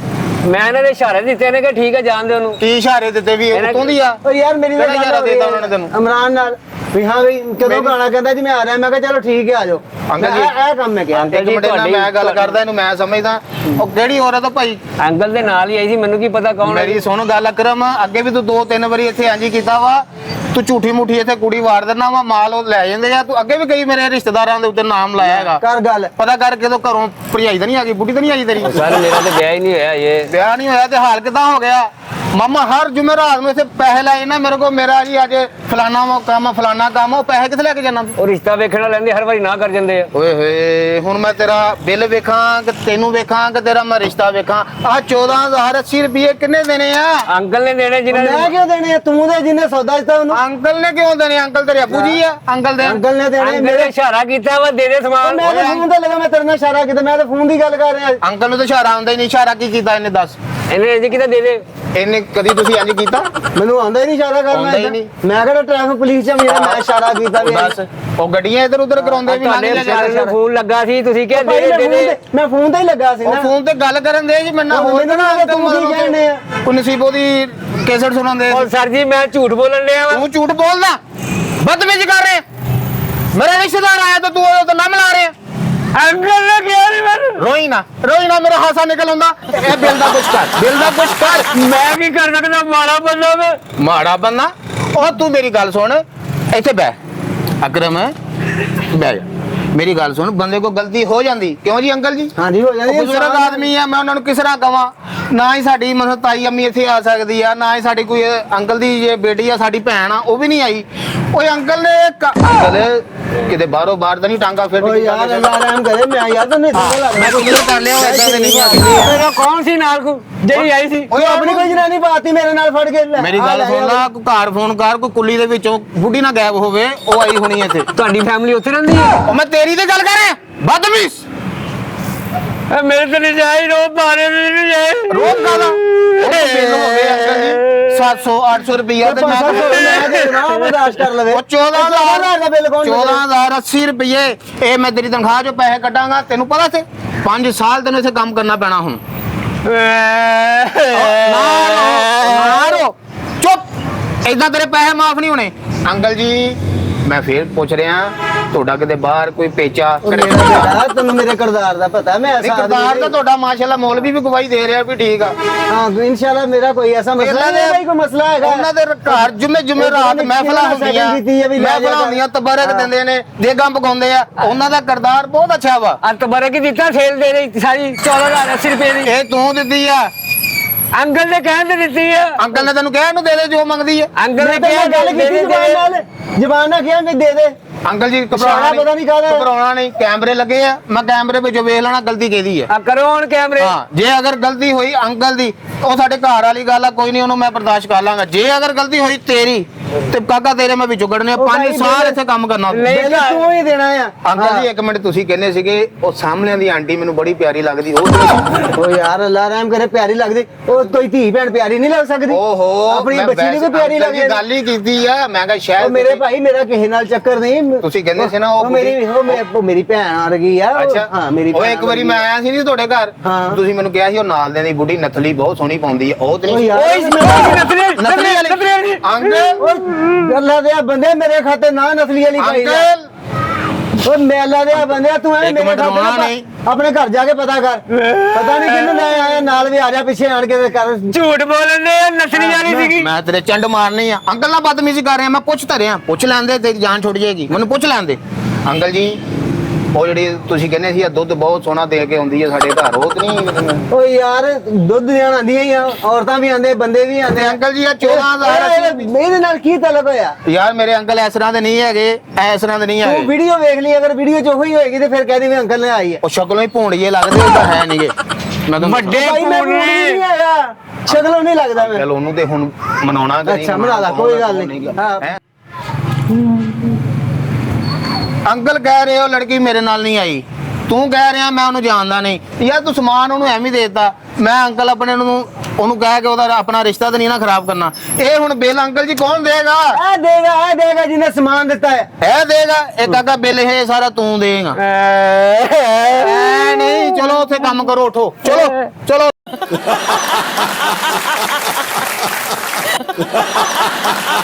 ਮੈਂ ਇਹਨਾਂ ਦੇ ਇਸ਼ਾਰੇ ਦਿੱਤੇ ਨੇ ਕਿ ਠੀਕ ਹੈ ਜਾਣ ਦੇ ਉਹਨੂੰ। ਕੀ ਇਸ਼ਾਰੇ ਦਿੱਤੇ ਵੀ ਇਹ ਉੱਤੋਂ ਦੀ ਆ? ਉਹ ਯਾਰ ਮੇਰੀ ਕਿਹੜਾ ਇਸ਼ਾਰਾ ਦੇਤਾ ਉਹਨਾਂ ਨੇ ਤੈਨੂੰ? ਇਮਰਾਨ ਨਾਲ ਵੀ ਹਾਂ ਵੀ ਕਦੋਂ ਗਾਣਾ ਕਹਿੰਦਾ ਜੀ ਮੈਂ ਆ ਰਿਹਾ। ਮੈਂ ਕਿਹਾ ਚਲੋ ਠੀਕ ਹੈ ਆ ਜਾਓ। ਅੰਕਲ ਜੀ, ਇਹ ਕੰਮ ਮੈਂ ਕਿਹਾ। ਅੰਕਲ ਇੱਕ ਜੀ ਮਿੰਟ ਨਾਲ ਮੈਂ ਗੱਲ ਕਰਦਾ, ਇਹਨੂੰ ਮੈਂ ਸਮਝਦਾ। ਉਹ ਕਿਹੜੀ ਔਰਤ ਆ ਭਾਈ? ਅੰਕਲ ਦੇ ਨਾਲ ਹੀ ਆਈ ਸੀ, ਮੈਨੂੰ ਕੀ ਪਤਾ ਕੌਣ ਹੈ। ਮੇਰੀ ਸੁਣ ਗੱਲ ਅਕਰਮ, ਅੱਗੇ ਵੀ ਤੂੰ 2-3 ਵਾਰੀ ਇੱਥੇ ਇੰਜ ਹੀ ਕੀਤਾ ਵਾ। ਤੂੰ ਝੂਠੀ ਮੁੱਠੀ ਇੱਥੇ ਕੁੜੀ ਵਾਰ ਦਿੰਦਾ ਵਾ, ਮਾਲ ਉਹ ਲੈ ਜਾਂਦੇ ਆ। ਤੂੰ ਅੱਗੇ ਵੀ ਕਈ ਮੇਰੇ ਰਿਸ਼ਤੇਦਾਰਾਂ ਦੇ ਉੱਤੇ ਨਾਮ ਲਾਇਆ ਹੈਗਾ। ਕਰ ਗੱਲ। ਪਤਾ ਕਰ ਕਿਦੋਂ ਘਰੋਂ ਭਰਜਾਈ ਤਾਂ ਨਹੀਂ ਆ ਗਈ, ਬੁੱਢੀ ਤਾਂ ਨਹੀਂ ਆਈ ਤੇਰੀ? ਸਰ ਮੇਰਾ ਤੇ ਵਿਆਹ ਹੀ ਨਹੀਂ ਹੋਇਆ ਇਹ। ਵਿਆਹ ਨਹੀਂ ਹੋਇਆ ਤੇ ਹਾਲ ਕਿਦਾਂ ਹੋ ਗਿਆ? ਮਾਮਾ ਹਰ ਜੁਮੇਰਾਤ ਨੂੰ ਇੱਥੇ ਪੈਸੇ ਲਾਏ ਨਾ ਮੇਰੇ ਕੋਲ, ਮੇਰਾ ਜੀ ਅੱਜ ਫਲਾਣਾ ਕੰਮ, ਉਹ ਪੈਸੇ ਕਿੱਥੇ ਲੈ ਕੇ ਜਾਣਾ? ਉਹ ਰਿਸ਼ਤਾ ਵੇਖਣਾ ਲੈਂਦੇ, ਹਰ ਵਾਰੀ ਨਾ ਕਰ ਜਾਂਦੇ ਆ। ਓਏ ਹੋਏ, ਹੁਣ ਮੈਂ ਤੇਰਾ ਬਿੱਲ ਵੇਖਾਂ ਕਿ ਤੈਨੂੰ ਵੇਖਾਂ ਕਿ ਤੇਰਾ ਮੈਂ ਰਿਸ਼ਤਾ ਵੇਖਾਂ? ਆਹ 14,080 ਰੁਪਏ ਕਿੰਨੇ ਦੇਣੇ ਆ? ਅੰਕਲ ਨੇ ਦੇਣੇ ਜਿਨ੍ਹਾਂ ਮੈਂ ਕਿਉਂ ਦੇਣੇ ਆ? ਤੂੰ ਦੇ ਜਿਹਨੇ ਸੌਦਾ ਦਿੱਤਾ ਉਹਨੂੰ। ਅੰਕਲ ਨੇ ਕਿਉਂ ਦੇਣੇ? ਅੰਕਲ ਤੇਰੇ ਅੱਬੂ ਜੀ ਆ, ਅੰਕਲ ਦੇ। ਅੰਕਲ ਨੇ ਦੇਣੇ ਅੰਕਲ ਨੇ ਮੇਰੇ। ਇਸ਼ਾਰਾ ਕੀਤਾ ਵਾ ਦੇ ਦੇ ਸਮਾਨ। ਮੈਂ ਤਾਂ ਫੋਨ ਤੇ ਲਗਾ, ਮੈਂ ਤੇਰੇ ਨਾਲ ਇਸ਼ਾਰਾ ਕੀਤਾ। ਮੈਂ ਤਾਂ ਫੋਨ ਦੀ ਗੱਲ ਕਰ ਰਿਹਾ। ਅੰਕਲ ਨੂੰ ਤਾਂ ਇਸ਼ਾਰਾ ਆਉਂਦਾ ਹੀ ਨਹੀਂ। ਇਸ਼ਾਰਾ ਕੀ ਕੀਤਾ ਇਹਨੇ ਦੱਸ? ਇਹਨੇ ਜੀ ਕਿਤਾ ਦੇ ਦੇ। ਇਹਨੇ ਕਦੀ ਤੁਸੀਂ ਇੰਜ ਕੀਤਾ? ਮੈਨੂੰ ਆਉਂਦਾ ਹੀ ਨਹੀਂ ਇਸ਼ਾਰਾ ਕਰਨਾ। ਆਉਂਦਾ ਹੀ ਨਹੀਂ। ਮੈਂ ਕਿਹੜਾ ਟ੍ਰੈਫਿਕ ਪੁਲਿਸ ਚ ਮੇਰਾ ਮੈਂ ਇਸ਼ਾਰਾ ਕੀਤਾ ਵੀ ਦੱਸ, ਉਹ ਗੱਡੀਆਂ ਇੱਧਰ ਉੱਧਰ ਕਰਾਉਂਦੇ ਵੀ ਤੁਹਾਡੇ ਲੰਘ ਇਸ਼ਾਰੇ ਨੂੰ ਫੋਨ ਲੱਗਾ ਸੀ, ਤੁਸੀਂ ਕਿਹਾ ਭਾਈ ਦੇ ਦੇ। ਮੈਂ ਫੋਨ ਤੇ ਹੀ ਲੱਗਾ ਸੀ ਉਹ ਨਾ। ਫੋਨ ਤੇ ਗੱਲ ਕਰਨ ਦੇ ਜੀ, ਮੈਨੂੰ ਹੋਰ ਮੈਨੂੰ ਨਾ ਤੂੰ ਕੀ ਕਹਿਣੇ ਆ? ਉਹ ਨਸੀਬੋ ਦੀ ਕੇਸਟ ਸੁਣਾਉਂਦੇ। ਔਰ ਸਰ ਜੀ ਮੈਂ ਝੂਠ ਬੋਲਣ ਲਿਆ ਵਾ। ਤੂੰ ਝੂਠ ਬੋਲਦਾ, ਬਦਤਮੀਜ਼ੀ ਕਰ ਰਿਹਾ। ਮੇਰਾ ਰਿਸ਼ਤੇਦਾਰ ਆਇਆ ਤਾਂ ਤੂੰ ਉਹਦਾ ਨਾਮ ਲਾ ਰਿਹਾ। ਅੰਕਲ ਨੇ ਕਿਹਾ ਨਹੀਂ ਮੈਨੂੰ। ਰੋਈ ਨਾ ਮੇਰਾ ਹਾਸਾ ਨਿਕਲ ਆਉਂਦਾ। ਇਹ ਬਿੱਲ ਦਾ ਕੁਛ ਕਰ, ਮੈਂ ਕੀ ਕਰ ਸਕਦਾ, ਮਾੜਾ ਬੰਦਾ ਮੈਂ। ਮਾੜਾ ਬੰਦਾ। ਉਹ ਤੂੰ ਮੇਰੀ ਗੱਲ ਸੁਣ, ਇੱਥੇ ਬਹਿ ਅਕਰਮ, ਬਹਿ ਜਾ। ਮੇਰੀ ਗੱਲ ਸੁਣ, ਬੰਦੇ ਕੋ ਗਲਤੀ ਹੋ ਜਾਂਦੀ, ਕਿਉਂ ਜੀ ਅੰਕਲ ਜੀ? ਹਾਂਜੀ ਹੋ ਜਾਂਦੀ। ਉਹ ਬਜ਼ੁਰਗ ਆਦਮੀ ਆ, ਮੈਂ ਉਹਨਾਂ ਨੂੰ ਕਿਸ ਤਰ੍ਹਾਂ ਕਵਾਂ? ਨਾ ਹੀ ਸਾਡੀ ਮਤਲਬ ਤਾਈ ਅੰਮੀ ਇੱਥੇ ਆ ਸਕਦੀ ਆ, ਨਾ ਹੀ ਸਾਡੀ ਕੋਈ ਅੰਕਲ ਦੀ ਜੇ ਬੇਟੀ ਆ, ਸਾਡੀ ਭੈਣ ਆ, ਉਹ ਵੀ ਨਹੀਂ ਆਈ। ਓਏ ਅੰਕਲ ਨੇ ਅੰਕਲ ਕਿਤੇ ਬਾਹਰੋਂ ਬਾਹਰ ਤਾਂ ਨਹੀਂ ਟਾਂਗਾ ਫਿਰ? ਓ ਯਾਰ ਅੱਲਾ ਰਹਿਮ ਕਰੇ। ਮੈਂ ਯਾਰ ਤਾਂ ਨਹੀਂ ਮੈਂ ਕੁਝ ਕਰ ਲਿਆ ਏਦਾਂ ਦੇ ਨਹੀਂ ਆਉਂਦੀ। ਮੇਰਾ ਕੌਣ ਸੀ ਨਾਲ ਕੋ ਜਿਹੜੀ ਆਈ ਸੀ? ਓਏ ਆਪਣੀ ਕੋਈ ਜਨਾਨੀ ਬਾਤੀ ਮੇਰੇ ਨਾਲ ਫੜ ਕੇ ਲੈ। ਮੇਰੀ ਗੱਲ ਸੁਣ ਲਾ, ਕੋਈ ਘਰ ਫੋਨ ਕਰ, ਕੋਈ ਕੁੱਲੀ ਦੇ ਵਿੱਚੋਂ ਬੁੱਢੀ ਨਾ ਗਾਇਬ ਹੋਵੇ, ਉਹ ਆਈ ਹੋਣੀ ਇੱਥੇ। ਤੁਹਾਡੀ ਫੈਮਿਲੀ ਉੱਥੇ ਰਹਿੰਦੀ ਹੈ? ਉਹ ਮੈਂ ਤੇਰੀ ਤੇ ਗੱਲ ਕਰ ਰਿਹਾ, ਬਦਤਮੀਜ਼। ਮੇਰੇ ਤੇ ਨਹੀਂ ਜਾਈ, ਰੋ ਬਾਰੇ ਨਹੀਂ ਜਾਈ। ਰੋਕ ਕਾਦਾ? ਉਹ ਬਿੱਲ ਹੋ ਗਏ ਅੰਕਲ ਜੀ 700-800 ਰੁਪਇਆ ਤੇ ਮੈਂ ਬਰਦਾਸ਼ਤ ਕਰ ਲਵੇ। ਉਹ 14,000 ਦਾ ਬਿੱਲ ਕੌਣ 14,080 ਰੁਪਏ। ਇਹ ਮੈਂ ਤੇਰੀ ਤਨਖਾਹ ਚੋਂ ਪੈਸੇ ਕੱਢਾਂਗਾ, ਤੈਨੂੰ ਪਤਾ ਸੀ 5 ਸਾਲ ਤੈਨੂੰ ਇੱਥੇ ਕੰਮ ਕਰਨਾ ਪੈਣਾ ਹੁਣ। ਨਾ ਰੋ, ਚੁੱਪ। ਏਦਾਂ ਤੇਰੇ ਪੈਸੇ ਮਾਫ ਨਹੀਂ ਹੋਣੇ। ਅੰਕਲ ਜੀ ਮੈਂ ਫੇਰ ਪੁੱਛ ਰਿਹਾ, ਤੁਹਾਡਾ ਕਿਤੇ ਬਾਹਰ ਕੋਈ ਪੇਚਾ ਤੈਨੂੰ ਮੇਰੇ ਕਿਰਦਾਰ ਦਾ ਪਤਾ। ਮੈਂ ਨਹੀਂ? ਕਿਰਦਾਰ ਤਾਂ ਤੁਹਾਡਾ ਮਾਸ਼ਾਅੱਲਾ ਮੌਲਵੀ ਵੀ ਗਵਾਹੀ ਦੇ ਰਿਹਾ ਵੀ ਠੀਕ ਆ। ਹਾਂ ਇਨਸ਼ਾਅੱਲਾ ਮੇਰਾ ਕੋਈ ਐਸਾ ਮਸਲਾ ਨਹੀਂ ਹੈ। ਕੋਈ ਮਸਲਾ ਹੈਗਾ ਉਹਨਾਂ ਦੇ ਘਰ ਜੁਮੇ ਰਾਤ ਮਹਿਫਲਾਂ ਹੁੰਦੀਆਂ, ਤਬਰਕ ਦਿੰਦੇ ਨੇ, ਦੇਗਾਂ ਪਕਾਉਂਦੇ ਆ। ਉਹਨਾਂ ਦਾ ਕਿਰਦਾਰ ਬਹੁਤ ਅੱਛਾ ਵਾ। ਤਬਰਕ ਹੀ ਦਿੱਤਾ, ਸੇਲ ਦੇ ਰਹੀ ਸਾਰੀ 14,080 ਰੁਪਏ ਦੀ। ਇਹ ਤੂੰ ਦਿੱਤੀ ਆ? ਅੰਕਲ ਨੇ ਕਹਿਣ ਤੇ ਦਿੱਤੀ ਆ। ਅੰਕਲ ਨੇ ਤੈਨੂੰ ਕਿਹਾ ਇਹਨੂੰ ਦੇ ਦੇ ਜੋ ਮੰਗਦੀ ਹੈ? ਅੰਕਲ ਨੇ ਮੈਂ ਕਿਹਾ ਗੱਲ ਕੀਤੀ ਜ਼ਬਾਨ ਨਾਲ। ਜ਼ਬਾਨ ਨਾਲ ਕਿਹਾ ਵੀ ਦੇ ਦੇ। ਅੰਕਲ ਜੀ ਇਸ਼ਾਰਾ ਪਤਾ ਨਹੀਂ ਕਾਹਦਾ। ਘਬਰਾਉਣਾ ਨਹੀਂ, ਕੈਮਰੇ ਲੱਗੇ ਆ, ਮੈਂ ਕੈਮਰੇ ਵਿੱਚੋਂ ਵੇਖ ਲੈਣਾ ਗਲਤੀ ਕਿਹਦੀ ਹੈ। ਆ ਕਰੋ ਹੁਣ ਕੈਮਰੇ। ਹਾਂ, ਜੇ ਅਗਰ ਗਲਤੀ ਹੋਈ ਅੰਕਲ ਦੀ, ਉਹ ਸਾਡੇ ਘਰ ਵਾਲੀ ਗੱਲ ਆ, ਕੋਈ ਨਹੀਂ, ਉਹਨੂੰ ਮੈਂ ਬਰਦਾਸ਼ਤ ਕਰ ਲਾਂਗਾ। ਜੇ ਅਗਰ ਗਲਤੀ ਹੋਈ ਤੇਰੀ ਤੇ ਕਾਕਾ ਤੇਰੇ ਮੈਂ ਵਿੱਚੋਂ ਕੱਢਣੇ ਆ। ਉਹ 5 ਭਾਈ ਸਾਲ ਇੱਥੇ ਕੰਮ ਕਰਨਾ। ਬਿੱਲ ਤੂੰ ਹੀ ਦੇਣਾ ਆ। ਅੰਕਲ ਜੀ ਇੱਕ ਮਿੰਟ, ਤੁਸੀਂ ਕਹਿੰਦੇ ਸੀਗੇ ਉਹ ਸਾਹਮਣੇ ਦੀ ਆਂਟੀ ਮੈਨੂੰ ਬੜੀ ਪਿਆਰੀ ਲੱਗਦੀ, ਉਹ ਯਾਰ ਅੱਲਾ ਰਹਿਮ ਕਰੇ, ਪਿਆਰੀ ਲੱਗਦੀ। ਉਹ ਕੋਈ ਧੀ ਭੈਣ ਪਿਆਰੀ ਨਹੀਂ ਲੱਗ ਸਕਦੀ? ਓਹੋ, ਆਪਣੀ ਮੈਂ ਬੱਚੀ ਨੂੰ ਵੀ ਵੈਸੇ ਪਿਆਰੀ ਅੰਕਲ ਜੀ ਲੱਗਦੀ। ਗੱਲ ਹੀ ਕੀਤੀ ਆ, ਮੈਂ ਕਿਹਾ ਉਹ ਸ਼ਾਇਦ ਮੇਰੇ ਭਾਈ, ਮੇਰਾ ਕਿਸੇ ਨਾਲ ਚੱਕਰ ਨਹੀਂ। ਤੁਸੀਂ ਕਹਿੰਦੇ ਸੀ ਨਾ ਉਹ ਉਹ ਮੇਰੀ ਭੈਣ ਆ ਰਹੀ ਆ। ਅੱਛਾ, ਹਾਂ ਮੇਰੀ ਉਹ ਭੈਣ ਇੱਕ ਵਾਰੀ ਮੈਂ ਆਇਆ ਸੀ ਨੀ ਤੁਹਾਡੇ ਘਰ, ਹਾਂ। ਤੁਸੀਂ ਮੈਨੂੰ ਕਿਹਾ ਸੀ ਉਹ ਨਾਲ ਦੇ ਦੀ ਬੁੱਢੀ ਨਥਲੀ ਬਹੁਤ ਸੋਹਣੀ ਪਾਉਂਦੀ ਹੈ, ਉਹ ਤੇ ਉਹ ਨਹੀਂ ਯਾਰ ਨਥਲੀ ਵਾਲੀ ਅੰਕਲ। ਉਹ ਅੱਲਾ ਦੇ ਬੰਦੇ ਮੇਰੇ ਖਾਤੇ ਨਾ ਨਸਲੀ ਵਾਲੀ ਪਾਈ ਜਾ। ਅੰਕਲ ਉਹ ਮੇਲਾ ਦੇ ਬੰਦੇ ਤੂੰ ਐ ਇੱਕ ਮੇਰੇ ਮਿੰਟ ਖਾਤੇ ਰੋਣਾ ਨਾ ਨਹੀਂ। ਆਪਣੇ ਘਰ ਜਾ ਕੇ ਪਤਾ ਕਰ। ਪਤਾ ਨਹੀਂ ਕਿਹਨੂੰ ਲੈ ਆਇਆ ਨਾਲ, ਵੀ ਆ ਜਾ ਪਿੱਛੇ ਆਣ ਕੇ ਤੇ ਕਰ। ਝੂਠ ਬੋਲਣੇ ਆ, ਨਸਲੀ ਵਾਲੀ ਸੀਗੀ। ਮੈਂ ਤੇਰੇ ਚੰਡ ਮਾਰਨੀ ਆ। ਅੰਕਲ ਨਾਲ ਬਦਤਮੀਜ਼ੀ ਕਰ ਰਿਹਾ, ਮੈਂ ਪੁੱਛ ਧਰਿਆ, ਪੁੱਛ ਲੈਂਦੇ ਤੇਰੀ ਜਾਨ ਛੁੱਟ ਜਾਏਗੀ, ਮੈਨੂੰ ਪੁੱਛ ਲੈਂਦੇ। ਅੰਕਲ ਜੀ ਉਹ ਜਿਹੜੀ ਤੁਸੀਂ ਕਹਿੰਦੇ ਸੀ ਦੁੱਧ ਬਹੁਤ ਸੋਹਣਾ ਦੇ ਕੇ ਆਉਂਦੀ ਹੈ ਸਾਡੇ ਘਰ, ਉਹ ਤੇ ਨਹੀਂ? ਓ ਯਾਰ ਦੁੱਧ ਦੇਣ ਆਂਦੀਆਂ ਹੀ ਆ, ਔਰਤਾਂ ਵੀ ਆਂਦੇ, ਬੰਦੇ ਵੀ ਆਂਦੇ। ਅੰਕਲ ਜੀ ਇਹ 14,000 ਇਹਦੇ ਨਾਲ ਕੀ ਤਲਕ ਹੋਇਆ? ਯਾਰ ਮੇਰੇ ਅੰਕਲ ਇਸ ਤਰ੍ਹਾਂ ਦੇ ਨਹੀਂ ਹੈਗੇ, ਇਸ ਤਰ੍ਹਾਂ ਦੇ ਨਹੀਂ ਤੂੰ ਹੈਗੇ। ਵੀਡੀਓ ਵੇਖ ਲਈ, ਅਗਰ ਵੀਡੀਓ ਚ ਉਹੀ ਹੋਏਗੀ ਤੇ ਫਿਰ ਕਹਿ ਦੇ ਵੀ ਅੰਕਲ ਨੇ ਆਈ ਹੈ। ਉਹ ਸ਼ਕਲੋਂ ਹੀ ਭੂੰਡੀਏ ਲੱਗਦੇ, ਉਹ ਤਾਂ ਹੈ ਨਹੀਂਗੇ। ਮੈਂ ਤੁਹਾਨੂੰ ਵੱਡੇ ਭਾਈ ਮੈਂ ਪੂਰੇ। ਨਹੀਂ ਹੈਗਾ, ਸ਼ਕਲੋਂ ਨਹੀਂ ਲੱਗਦਾ ਮੈਂ। ਚਲ ਉਹਨੂੰ ਤੇ ਹੁਣ ਮਨਾਉਣਾ ਕਿ ਨਹੀਂ ਅੱਛਾ, ਮਨਾ ਲਾ, ਕੋਈ ਗੱਲ ਨਹੀਂ। ਹਾਂ। ਹੈਂ? ਅੰਕਲ ਕਹਿ ਰਹੇ ਹੋ ਲੜਕੀ ਮੇਰੇ ਨਾਲ ਨਹੀਂ ਆਈ, ਤੂੰ ਕਹਿ ਰਿਹਾ ਮੈਂ ਉਹਨੂੰ ਜਾਣਦਾ ਨਹੀਂ। ਯਾਰ ਤੂੰ ਸਮਾਨ ਉਹਨੂੰ ਐਵੇਂ ਦੇ ਦਿੱਤਾ, ਮੈਂ ਅੰਕਲ ਆਪਣੇ ਨੂੰ ਉਹਨੂੰ ਕਹਿ ਕੇ ਉਹਦਾ ਆਪਣਾ ਰਿਸ਼ਤਾ ਤਾਂ ਨਹੀਂ ਨਾ ਖਰਾਬ ਕਰਨਾ। ਇਹ ਹੁਣ ਬਿੱਲ ਅੰਕਲ ਜੀ ਕੌਣ ਦੇਗਾ? ਇਹ ਦੇਗਾ ਜਿਹਨੇ ਸਮਾਨ ਦਿੱਤਾ ਹੈ। ਇਹ ਦੇਗਾ? ਇਹ ਕਾਕਾ ਬਿੱਲ ਇਹ ਸਾਰਾ ਤੂੰ ਦੇਗਾ। ਐ ਨਹੀਂ, ਚਲੋ ਉੱਥੇ ਕੰਮ ਕਰੋ, ਉਠੋ, ਚਲੋ ਚਲੋ।